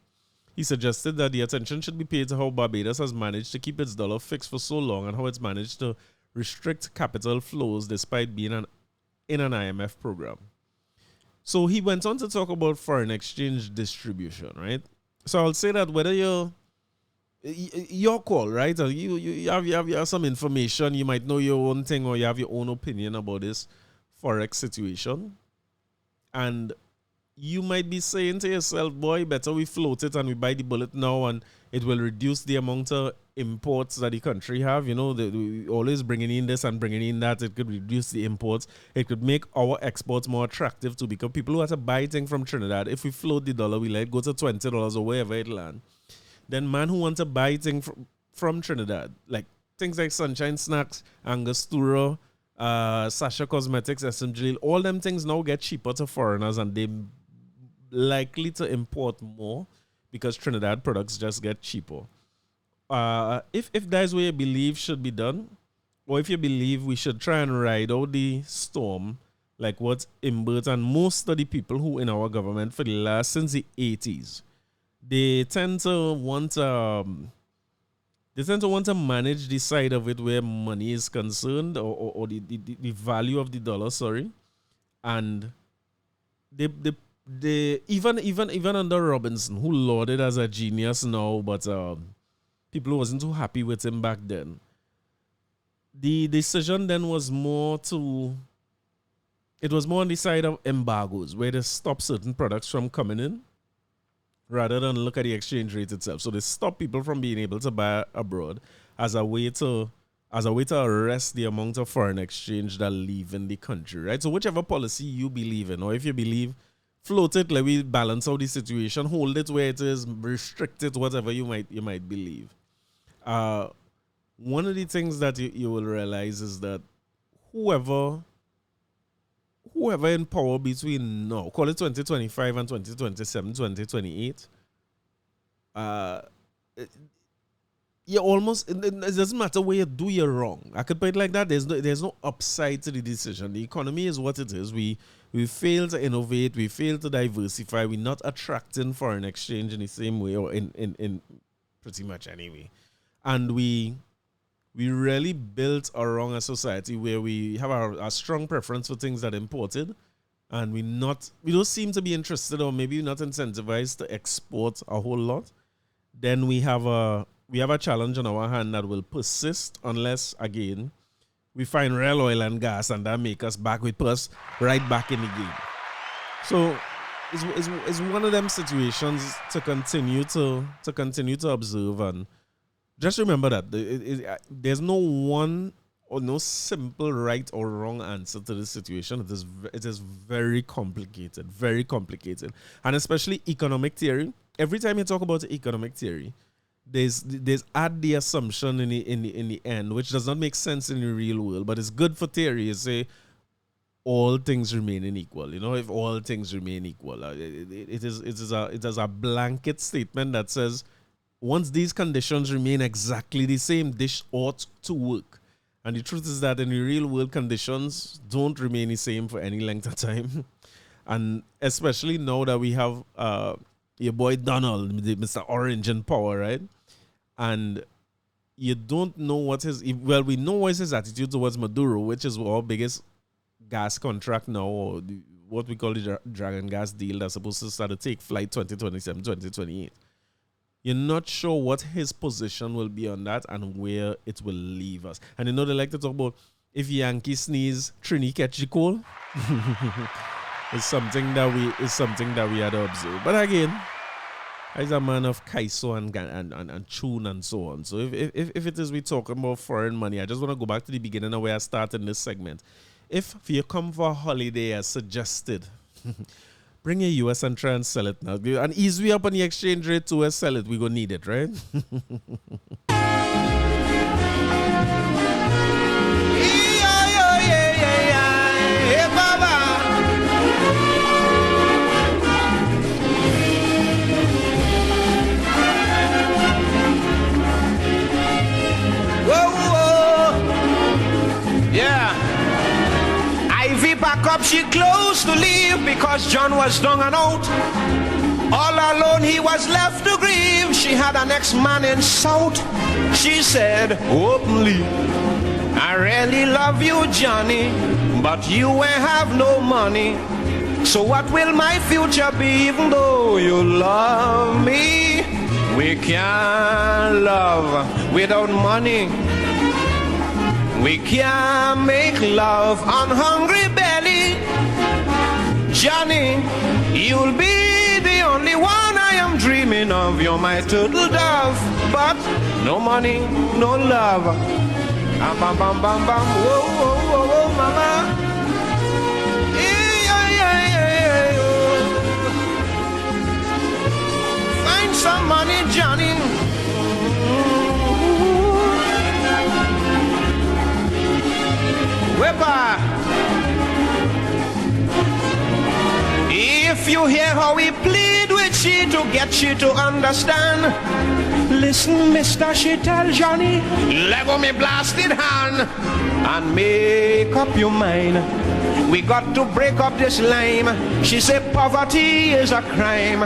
He suggested that the attention should be paid to how Barbados has managed to keep its dollar fixed for so long and how it's managed to restrict capital flows despite being in an IMF program. So he went on to talk about foreign exchange distribution, right? So I'll say that whether your call, right? Or you have some information, you might know your own thing or you have your own opinion about this forex situation. And you might be saying to yourself, boy, better we float it and we buy the bullet now and it will reduce the amount of imports that the country have. You know, we always bringing in this and bringing in that. It could reduce the imports. It could make our exports more attractive too, because people who have to buy things from Trinidad, if we float the dollar, we let it go to $20 or wherever it land. Then man who wants to buy things from Trinidad, like things like Sunshine Snacks, Angostura, Sasha Cosmetics, SMG, all them things now get cheaper to foreigners, and they likely to import more because Trinidad products just get cheaper. If that's what you believe should be done, or if you believe we should try and ride out the storm, like what Imbert and most of the people who in our government for the last since the 80s, they tend to want to manage the side of it where money is concerned, or the value of the dollar, sorry. And they even under Robinson, who lauded as a genius now, but people wasn't too happy with him back then. The decision then was more on the side of embargoes, where they stop certain products from coming in, rather than look at the exchange rate itself. So they stop people from being able to buy abroad as a way to arrest the amount of foreign exchange that leave in the country, right? So whichever policy you believe in, or if you believe, float it, let me balance out the situation, hold it where it is, restrict it, whatever you might believe. One of the things that you will realize is that whoever in power between now, call it 2025 and 2027, 2028, you almost, it doesn't matter where you do, you're wrong. I could put it like that. There's no upside to the decision. The economy is what it is. We fail to innovate. We fail to diversify. We're not attracting foreign exchange in the same way, or in pretty much anyway. And we really built around a society where we have a strong preference for things that are imported, and we don't seem to be interested, or maybe not incentivized to export a whole lot. Then we have a challenge on our hand that will persist unless, again, we find real oil and gas, and that make us put us right back in the game. So it's one of them situations to continue to observe. And just remember that there's no one or no simple right or wrong answer to this situation. It is very complicated, and especially economic theory. Every time you talk about economic theory, there's add the assumption in the end, which does not make sense in the real world, but it's good for theory. You say all things remain equal. You know, if all things remain equal, it is a blanket statement that says, once these conditions remain exactly the same, this ought to work. And the truth is that in the real world, conditions don't remain the same for any length of time. And especially now that we have your boy Donald, Mr. Orange in power, right? And you don't know we know what his attitude towards Maduro, which is our biggest gas contract now, or what we call the Dragon Gas deal that's supposed to start to take flight 2027, 2028. You're not sure what his position will be on that and where it will leave us. And you know, they like to talk about if Yankees Sneeze Trinis catch the cold. It's something that we had to observe. But again, he's a man of Kaiso and tune and so on. So if it is we talking about foreign money, I just want to go back to the beginning of where I started this segment. If you come for a holiday as suggested, bring your US and try and sell it now. And ease we up on the exchange rate to sell it. We're going to need it, right? Back up, she closed to leave because John was down and out. All alone he was left to grieve. She had an ex-man in South. She said openly, I really love you, Johnny, but you ain't have no money. So what will my future be even though you love me? We can't love without money. We can't make love on hungry belly. Johnny, you'll be the only one I am dreaming of. You're my turtle dove, but no money, no love. Bam, bam, bam, bam, bam. Whoa, whoa, whoa, whoa, mama. Find some money, Johnny. Whipper. If you hear how we plead with she to get you to understand, listen, mister, she tell Johnny, let go me blasted hand and make up your mind. We got to break up this lime. She said poverty is a crime.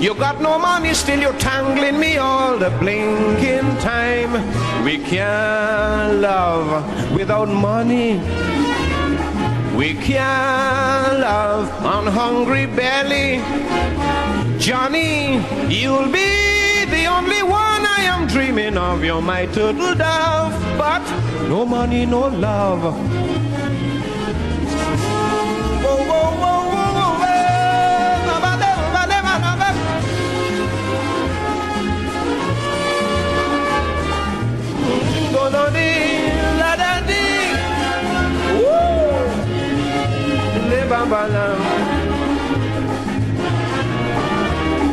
You got no money, still you're tangling me all the blinking time. We can't love without money. We can't love on hungry belly. Johnny, you'll be the only one I am dreaming of. You're my turtle dove, but no money, no love. Whoa, whoa, whoa, whoa, whoa, whoa.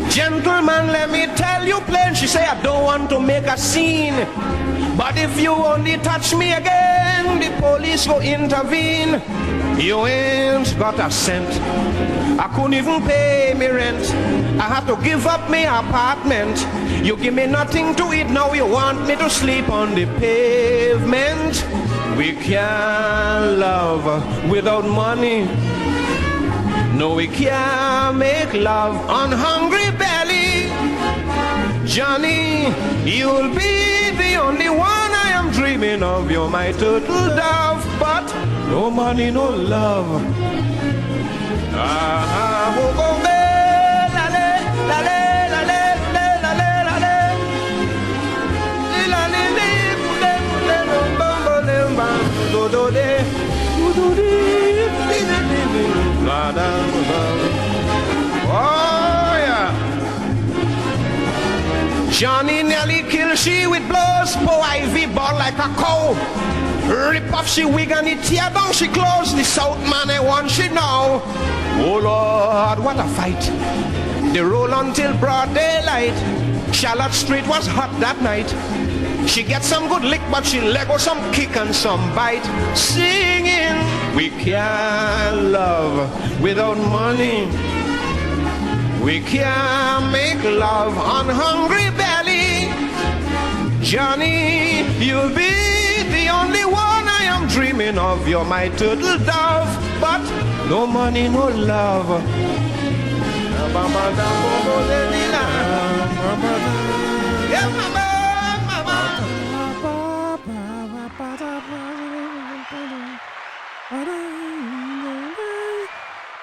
Gentlemen, let me tell you plain. She say I don't want to make a scene, but if you only touch me again, the police will intervene. You ain't got a cent. I couldn't even pay me rent. I had to give up my apartment. You give me nothing to eat, now you want me to sleep on the pavement. We can't love without money. No, we can't make love on hungry belly. Johnny, you'll be the only one I am dreaming of. You're my turtle dove, but no money, no love. Oh yeah. Johnny nearly killed she with blows. Poor Ivy bought like a cow. Rip off she wig and it tear down she clothes. The South man I want she know. Oh Lord, what a fight. They roll until broad daylight. Charlotte Street was hot that night. She gets some good lick, but she let go some kick and some bite. Singing, we can't love without money. We can't make love on hungry belly. Johnny, you'll be the only one I am dreaming of. You're my turtle dove, but no money, no love. Yeah, mama.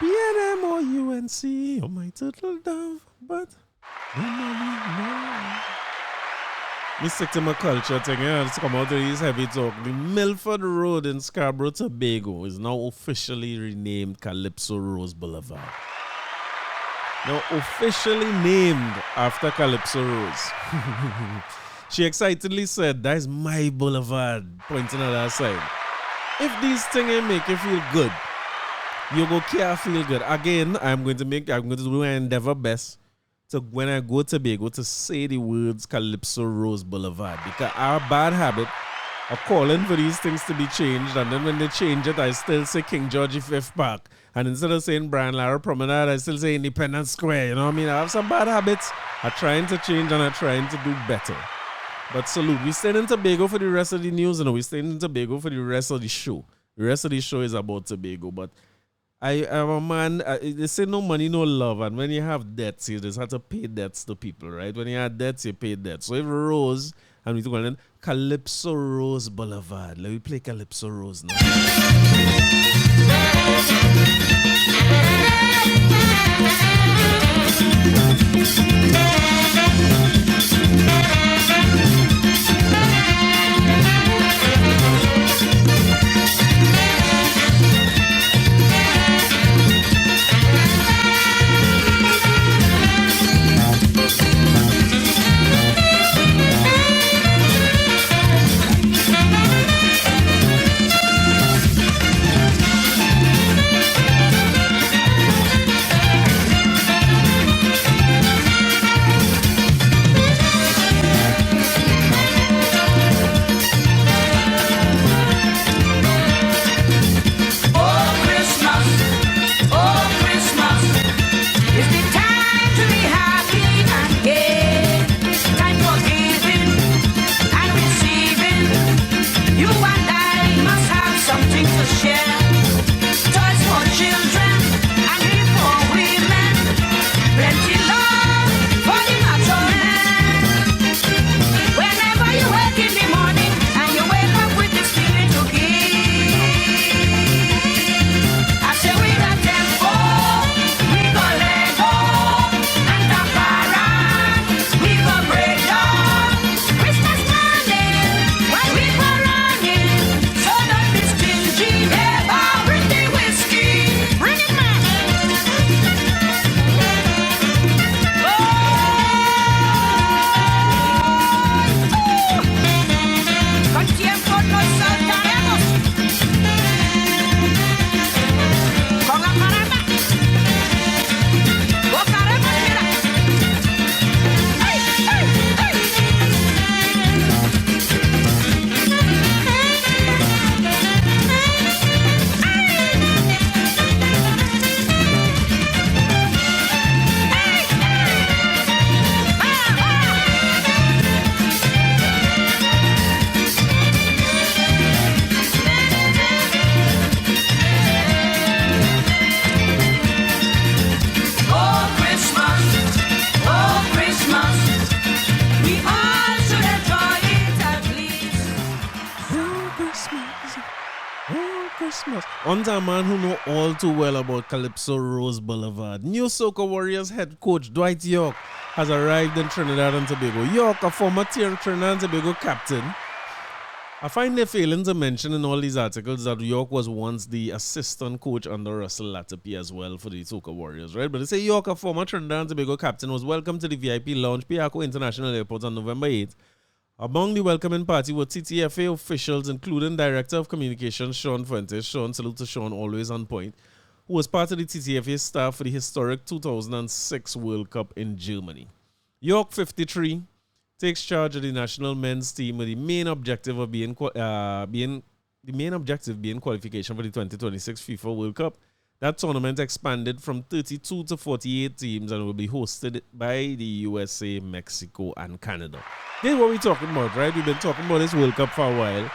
BNMOUNC, oh my turtle dove, but no money, no. We stick to my culture thing, yeah. Let's come out of this heavy talk. The Milford Rd in Scarborough, Tobago is now officially renamed Calypso Rose Boulevard. Now officially named after Calypso Rose. She excitedly said, "That is my boulevard," pointing at her side. If these things make you feel good, you go care feel good. Again, I'm going to do my endeavor best to when I go to Tobago to say the words Calypso Rose Boulevard, because our bad habit of calling for these things to be changed, and then when they change it, I still say King George V Park, and instead of saying Brian Lara Promenade, I still say Independence Square. You know what I mean? I have some bad habits. I'm trying to change and I'm trying to do better. But salute. We staying in Tobago for the rest of the news, and we staying in Tobago for the rest of the show. The rest of the show is about Tobago, but I am a man, they say no money, no love, and when you have debts, you just have to pay debts to people, right? When you have debts, you pay debts. So if Rose, and we talk about Calypso Rose Boulevard. Let me play Calypso Rose now. Onto a man who know all too well about Calypso Rose Blvd. New Soca Warriors head coach Dwight Yorke has arrived in Trinidad and Tobago. Yorke, a former tier Trinidad and Tobago captain. I find they're failing to mention in all these articles that Yorke was once the assistant coach under Russell Latipi as well for the Soca Warriors, right? But they say Yorke, a former Trinidad and Tobago captain, was welcomed to the VIP lounge, Piarco International Airport on November 8th. Among the welcoming party were TTFA officials, including Director of Communications Sean Fuentes. Sean, salute to Sean, always on point, who was part of the TTFA staff for the historic 2006 World Cup in Germany. Yorke, 53, takes charge of the national men's team with the main objective of being qualification for the 2026 FIFA World Cup. That tournament expanded from 32 to 48 teams and will be hosted by the USA, Mexico, and Canada. This is what we're talking about, right? We've been talking about this World Cup for a while.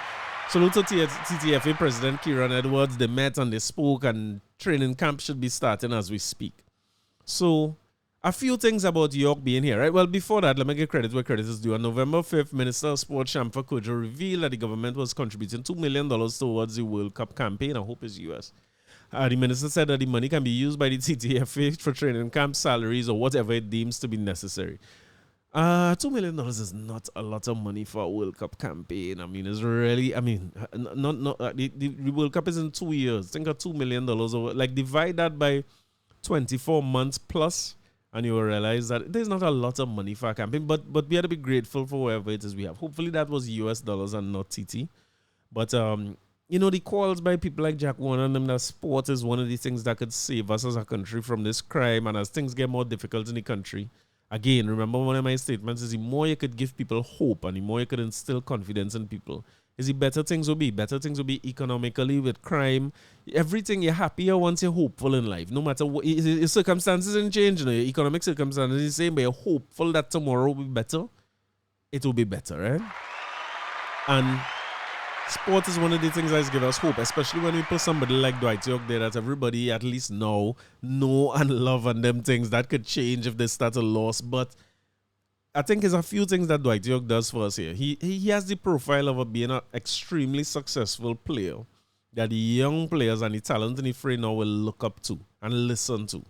Salute to TTFA President Kieran Edwards. They met and they spoke, and training camp should be starting as we speak. So, a few things about Yorke being here, right? Well, before that, let me give credit where credit is due. On November 5th, Minister of Sport Shamfa Kojo revealed that the government was contributing $2 million towards the World Cup campaign. I hope it's US. The minister said that the money can be used by the TTFA for training camp salaries or whatever it deems to be necessary. $2 million is not a lot of money for a World Cup campaign. I mean, it's really, the World Cup is in 2 years. Think of $2 million over, like divide that by 24 months plus, and you will realize that there's not a lot of money for a campaign, but we have to be grateful for whatever it is we have. Hopefully that was US dollars and not TT. But, the calls by people like Jack Warner and them that sport is one of the things that could save us as a country from this crime. And as things get more difficult in the country, again, remember one of my statements is the more you could give people hope and the more you could instill confidence in people, is the better things will be. Better things will be economically with crime. Everything, you're happier once you're hopeful in life. No matter what, your circumstances didn't change. Your economic circumstances are the same, but you're hopeful that tomorrow will be better. It will be better, right? And sport is one of the things that give us hope, especially when we put somebody like Dwight Yorke there that everybody at least know and love and them things that could change if they start a loss. But I think there's a few things that Dwight Yorke does for us here. He has the profile of being an extremely successful player that the young players and the talent in the fray now will look up to and listen to.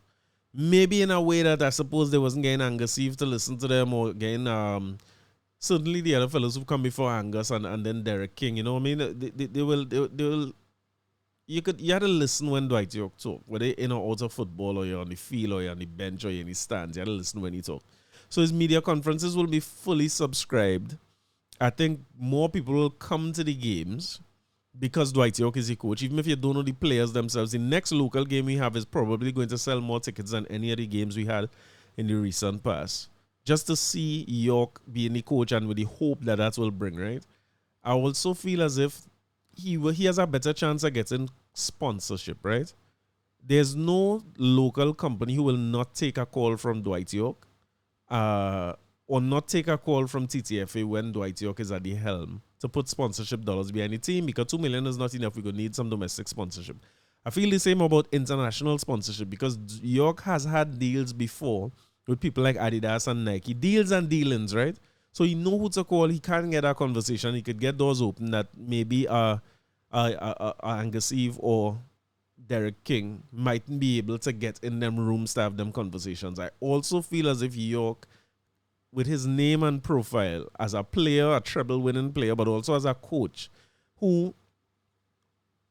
Maybe in a way that I suppose they wasn't getting Angus Eve to listen to them or getting certainly the other fellows who come before Angus and then Derek King, you know what I mean? They will. You had to listen when Dwight Yorke talk, whether you're in or out of football or you're on the field or you're on the bench or you're in the stands. You had to listen when he talk. So his media conferences will be fully subscribed. I think more people will come to the games because Dwight Yorke is the coach. Even if you don't know the players themselves, the next local game we have is probably going to sell more tickets than any of the games we had in the recent past. Just to see Yorke being the coach and with the hope that will bring, right? I also feel as if he has a better chance of getting sponsorship, right? There's no local company who will not take a call from Dwight Yorke or not take a call from TTFA when Dwight Yorke is at the helm to put sponsorship dollars behind the team, because $2 million is not enough. We're going to need some domestic sponsorship. I feel the same about international sponsorship because Yorke has had deals before with people like Adidas and Nike. Deals and dealings, right? So he know who to call. He can get a conversation. He could get doors open that maybe Angus Eve or Derek King mightn't be able to get in them rooms to have them conversations. I also feel as if Yorke, with his name and profile as a player, a treble-winning player, but also as a coach,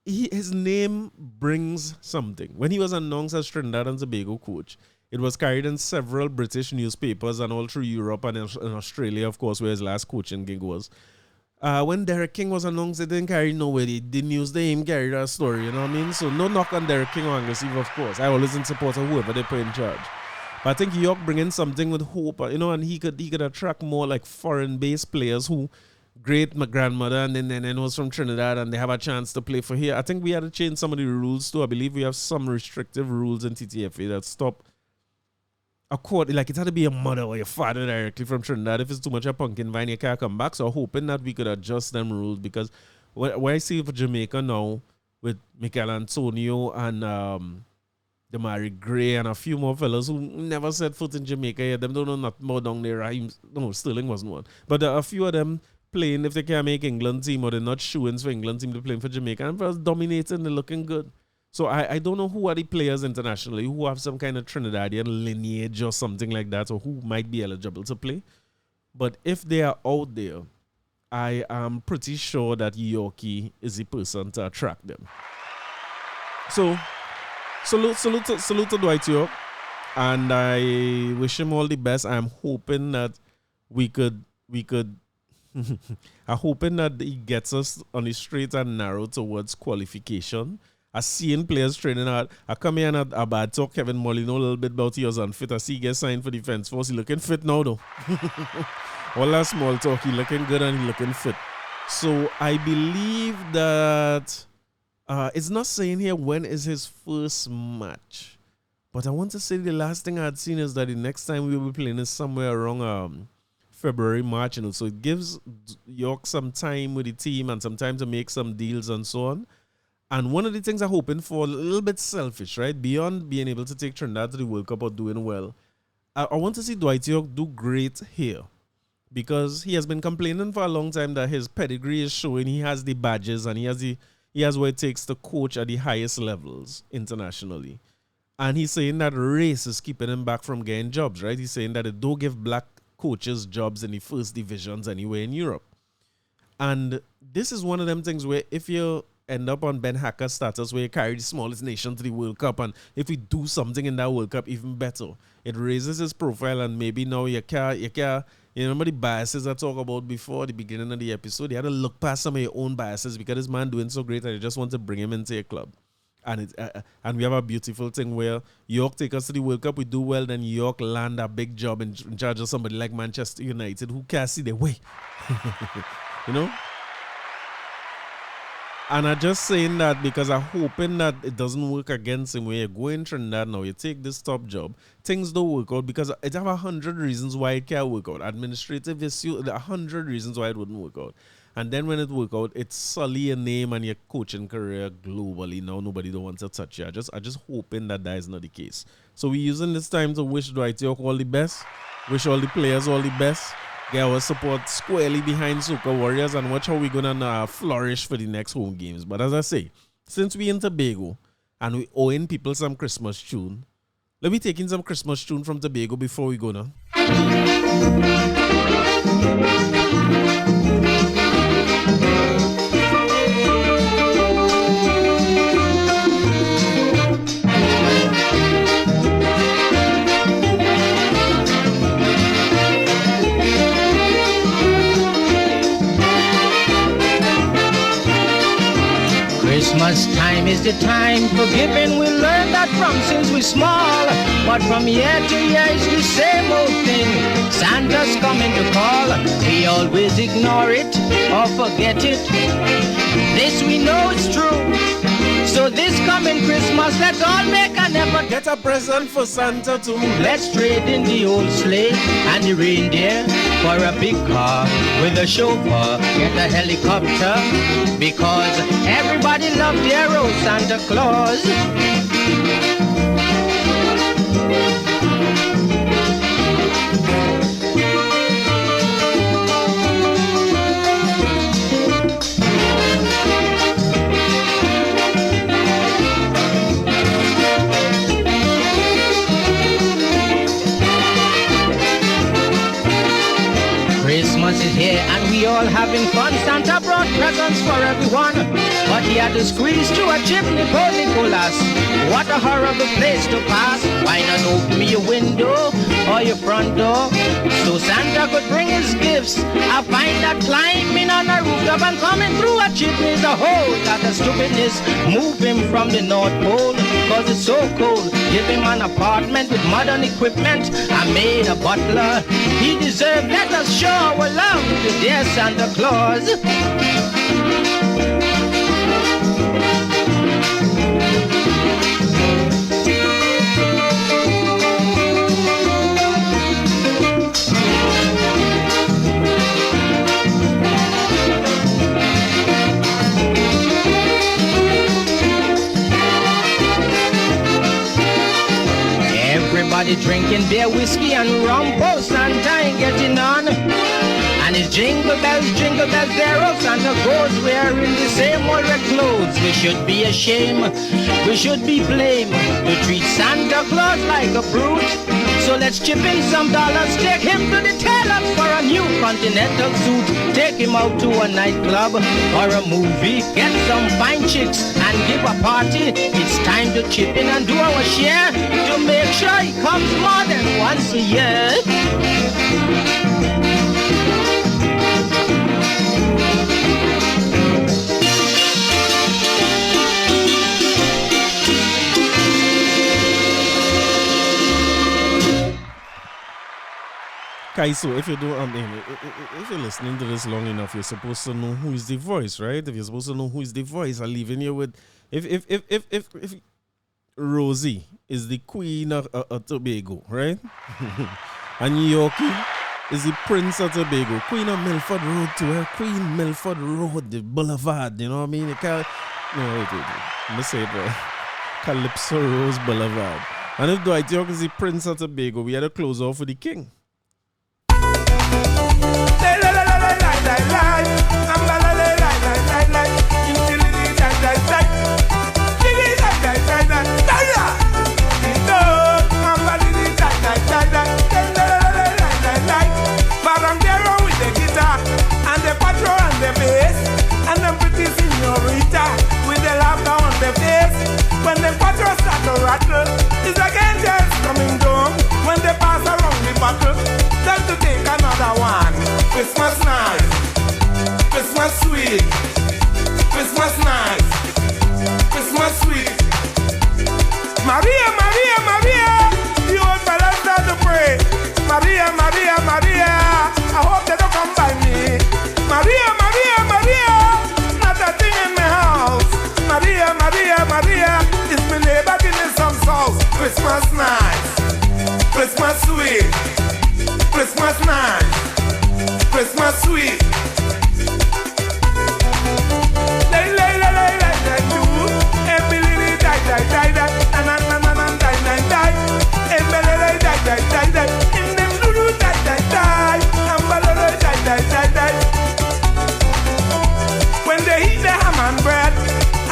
his name brings something. When he was announced as Trinidad and Tobago coach, it was carried in several British newspapers and all through Europe and in Australia, of course, where his last coaching gig was. When Derek King was announced, it didn't carry nowhere. The news, they him carried that story, you know what I mean? So no knock on Derek King or Angus Eve, of course. I always in support of whoever they put in charge. But I think Yorke bringing something with hope, and he could attract more like foreign-based players who great-grandmother and then was from Trinidad and they have a chance to play for here. I think we had to change some of the rules too. I believe we have some restrictive rules in TTFA that stop a court, like it had to be a mother or your father directly from Trinidad. If it's too much a pumpkin vine, you can't come back. So hoping that we could adjust them rules, because what I see for Jamaica now with Michael Antonio and Damari Gray and a few more fellas who never set foot in Jamaica yet, them don't know nothing more down there. No, Sterling wasn't one. But a few of them playing, if they can't make England team or they're not showing for England team, they're playing for Jamaica. And for us dominating, they're looking good. So I don't know who are the players internationally who have some kind of Trinidadian lineage or something like that, or who might be eligible to play. But if they are out there, I am pretty sure that Yorke is the person to attract them. So salute to Dwight Yorke, and I wish him all the best. I'm hoping that we could I'm hoping that he gets us on the straight and narrow towards qualification. I seeing players training hard. I come here and I bad talk Kevin Molino a little bit about he was unfit. I see he gets signed for defense force. He looking fit now though. All that small talk, he looking good and he looking fit. So I believe that it's not saying here when is his first match. But I want to say the last thing I had seen is that the next time we will be playing is somewhere around February, March, you know. So it gives Yorke some time with the team and some time to make some deals and so on. And one of the things I'm hoping for, a little bit selfish, right? Beyond being able to take Trinidad to the World Cup or doing well, I want to see Dwight Yorke do great here. Because he has been complaining for a long time that his pedigree is showing he has the badges and he has what it takes to coach at the highest levels internationally. And he's saying that race is keeping him back from getting jobs, right? He's saying that it don't give black coaches jobs in the first divisions anywhere in Europe. And this is one of them things where if you end up on Ben Hacker status where you carry the smallest nation to the World Cup, and if we do something in that World Cup, even better. It raises his profile, and maybe now you remember the biases I talked about before the beginning of the episode? You had to look past some of your own biases because this man doing so great and you just want to bring him into your club. And we have a beautiful thing where Yorke take us to the World Cup, we do well, then Yorke land a big job in charge of somebody like Manchester United who can't see their way. You know? And I'm just saying that because I'm hoping that it doesn't work against him. When you go in Trinidad now, you take this top job, things don't work out because it have 100 reasons why it can't work out. Administrative issue, 100 reasons why it wouldn't work out. And then when it work out, it's sully your name and your coaching career globally. Now nobody don't want to touch you. I just hoping that is not the case. So we're using this time to wish Dwight Yorke all the best. Wish all the players all the best. Get our support squarely behind Soca Warriors and watch how we're going to flourish for the next home games. But as I say, since we in Tobago and we owing people some Christmas tune, let me take in some Christmas tune from Tobago before we go now. Christmas time is the time for giving. We learned that from since we're small. But from year to year it's the same old thing. Santa's coming to call. We always ignore it or forget it. This we know is true. So this coming Christmas, let's all make an effort. Get a present for Santa too. Let's trade in the old sleigh and the reindeer for a big car with a chauffeur. Get a helicopter because everybody loves their old Santa Claus. Christmas is here and we all having fun. Santa brought presents for everyone, but he had to squeeze through a chimney for Nicholas. What a horrible place to pass. Why not open me your window or your front door so Santa could bring his gifts? I find that climbing on a rooftop and coming through a chimney is a whole lot of stupidness. Move him from the North Pole cause it's so cold. Give him an apartment with modern equipment. I made a butler. He deserved. Let us show our love to dear Santa Claus. Everybody drinking beer, whiskey, and rum. Post Santa ain't getting on. And it's jingle bells, there old Santa goes wearing the same old red clothes. We should be ashamed, we should be blamed to treat Santa Claus like a brute. So let's chip in some dollars, take him to the tailor for a new continental suit. Take him out to a nightclub or a movie, get some fine chicks and give a party. It's time to chip in and do our share to make sure he comes more than once a year. Okay, so if you do, if you're listening to this long enough, you're supposed to know who is the voice, right? If you're supposed to know who is the voice, I'm leaving you with, if Rosie is the queen of Tobago, right? And Yorke is the prince of Tobago, queen of Milford Rd to her Queen Milford Rd, the Blvd, you know what I mean? Wait. Let me say it right. Calypso Rose Blvd. And if Dwight Yorke is the prince of Tobago, we had to close off with the king. When the bottle start to rattle, it's like angels coming down. When they pass around the bottle, time to take another one. Christmas nice, Christmas sweet, Christmas nice, Christmas sweet. Maria, Maria, Maria, the old fella start to pray. Maria, Maria, Maria, I hope they don't come by me. Maria, Maria, Maria, not a thing in my house. Maria, Maria, Maria, it's my neighbor, give me some sauce. Christmas nice, Christmas sweet, Christmas nice, Christmas sweet. Lay, lay, lay, lay, lay, lay, do. Emily, die, die, die, die, and die, die, die. Emily, die, die, die, die. In them, Lulu, die, die, die. And Balolo, die, die, die, die. When they eat the ham and bread,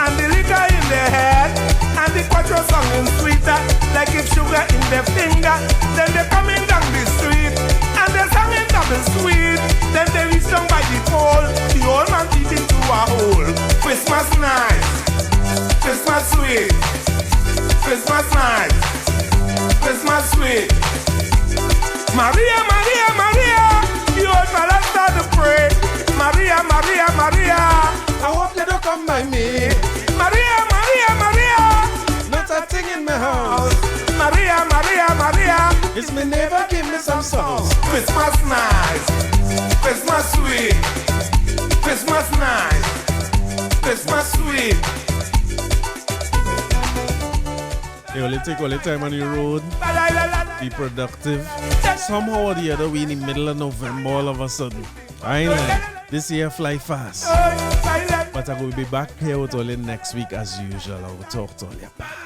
and the liquor in their head, and the quattro song is sweeter, like if sugar in their finger. Then they're coming down the street, and they're singing double sweet. Then they reach down by the pole, the old man eating through a hole. Christmas nice, Christmas sweet, Christmas nice, Christmas sweet. Maria, Maria, Maria, the old fella start to pray. Maria, Maria, Maria, I hope they don't come by me. Maria, Maria, Maria, not a thing in my house. Maria, Maria, Maria, it's my neighbor, give me some sauce. Christmas nice, Christmas sweet, Christmas nice, Christmas sweet. You only take all the time on the road, be productive. Somehow or the other, we in the middle of November all of a sudden. I ain't lying. This year fly fast. But I will be back here with all you next week as usual. I will talk to all you. Bye.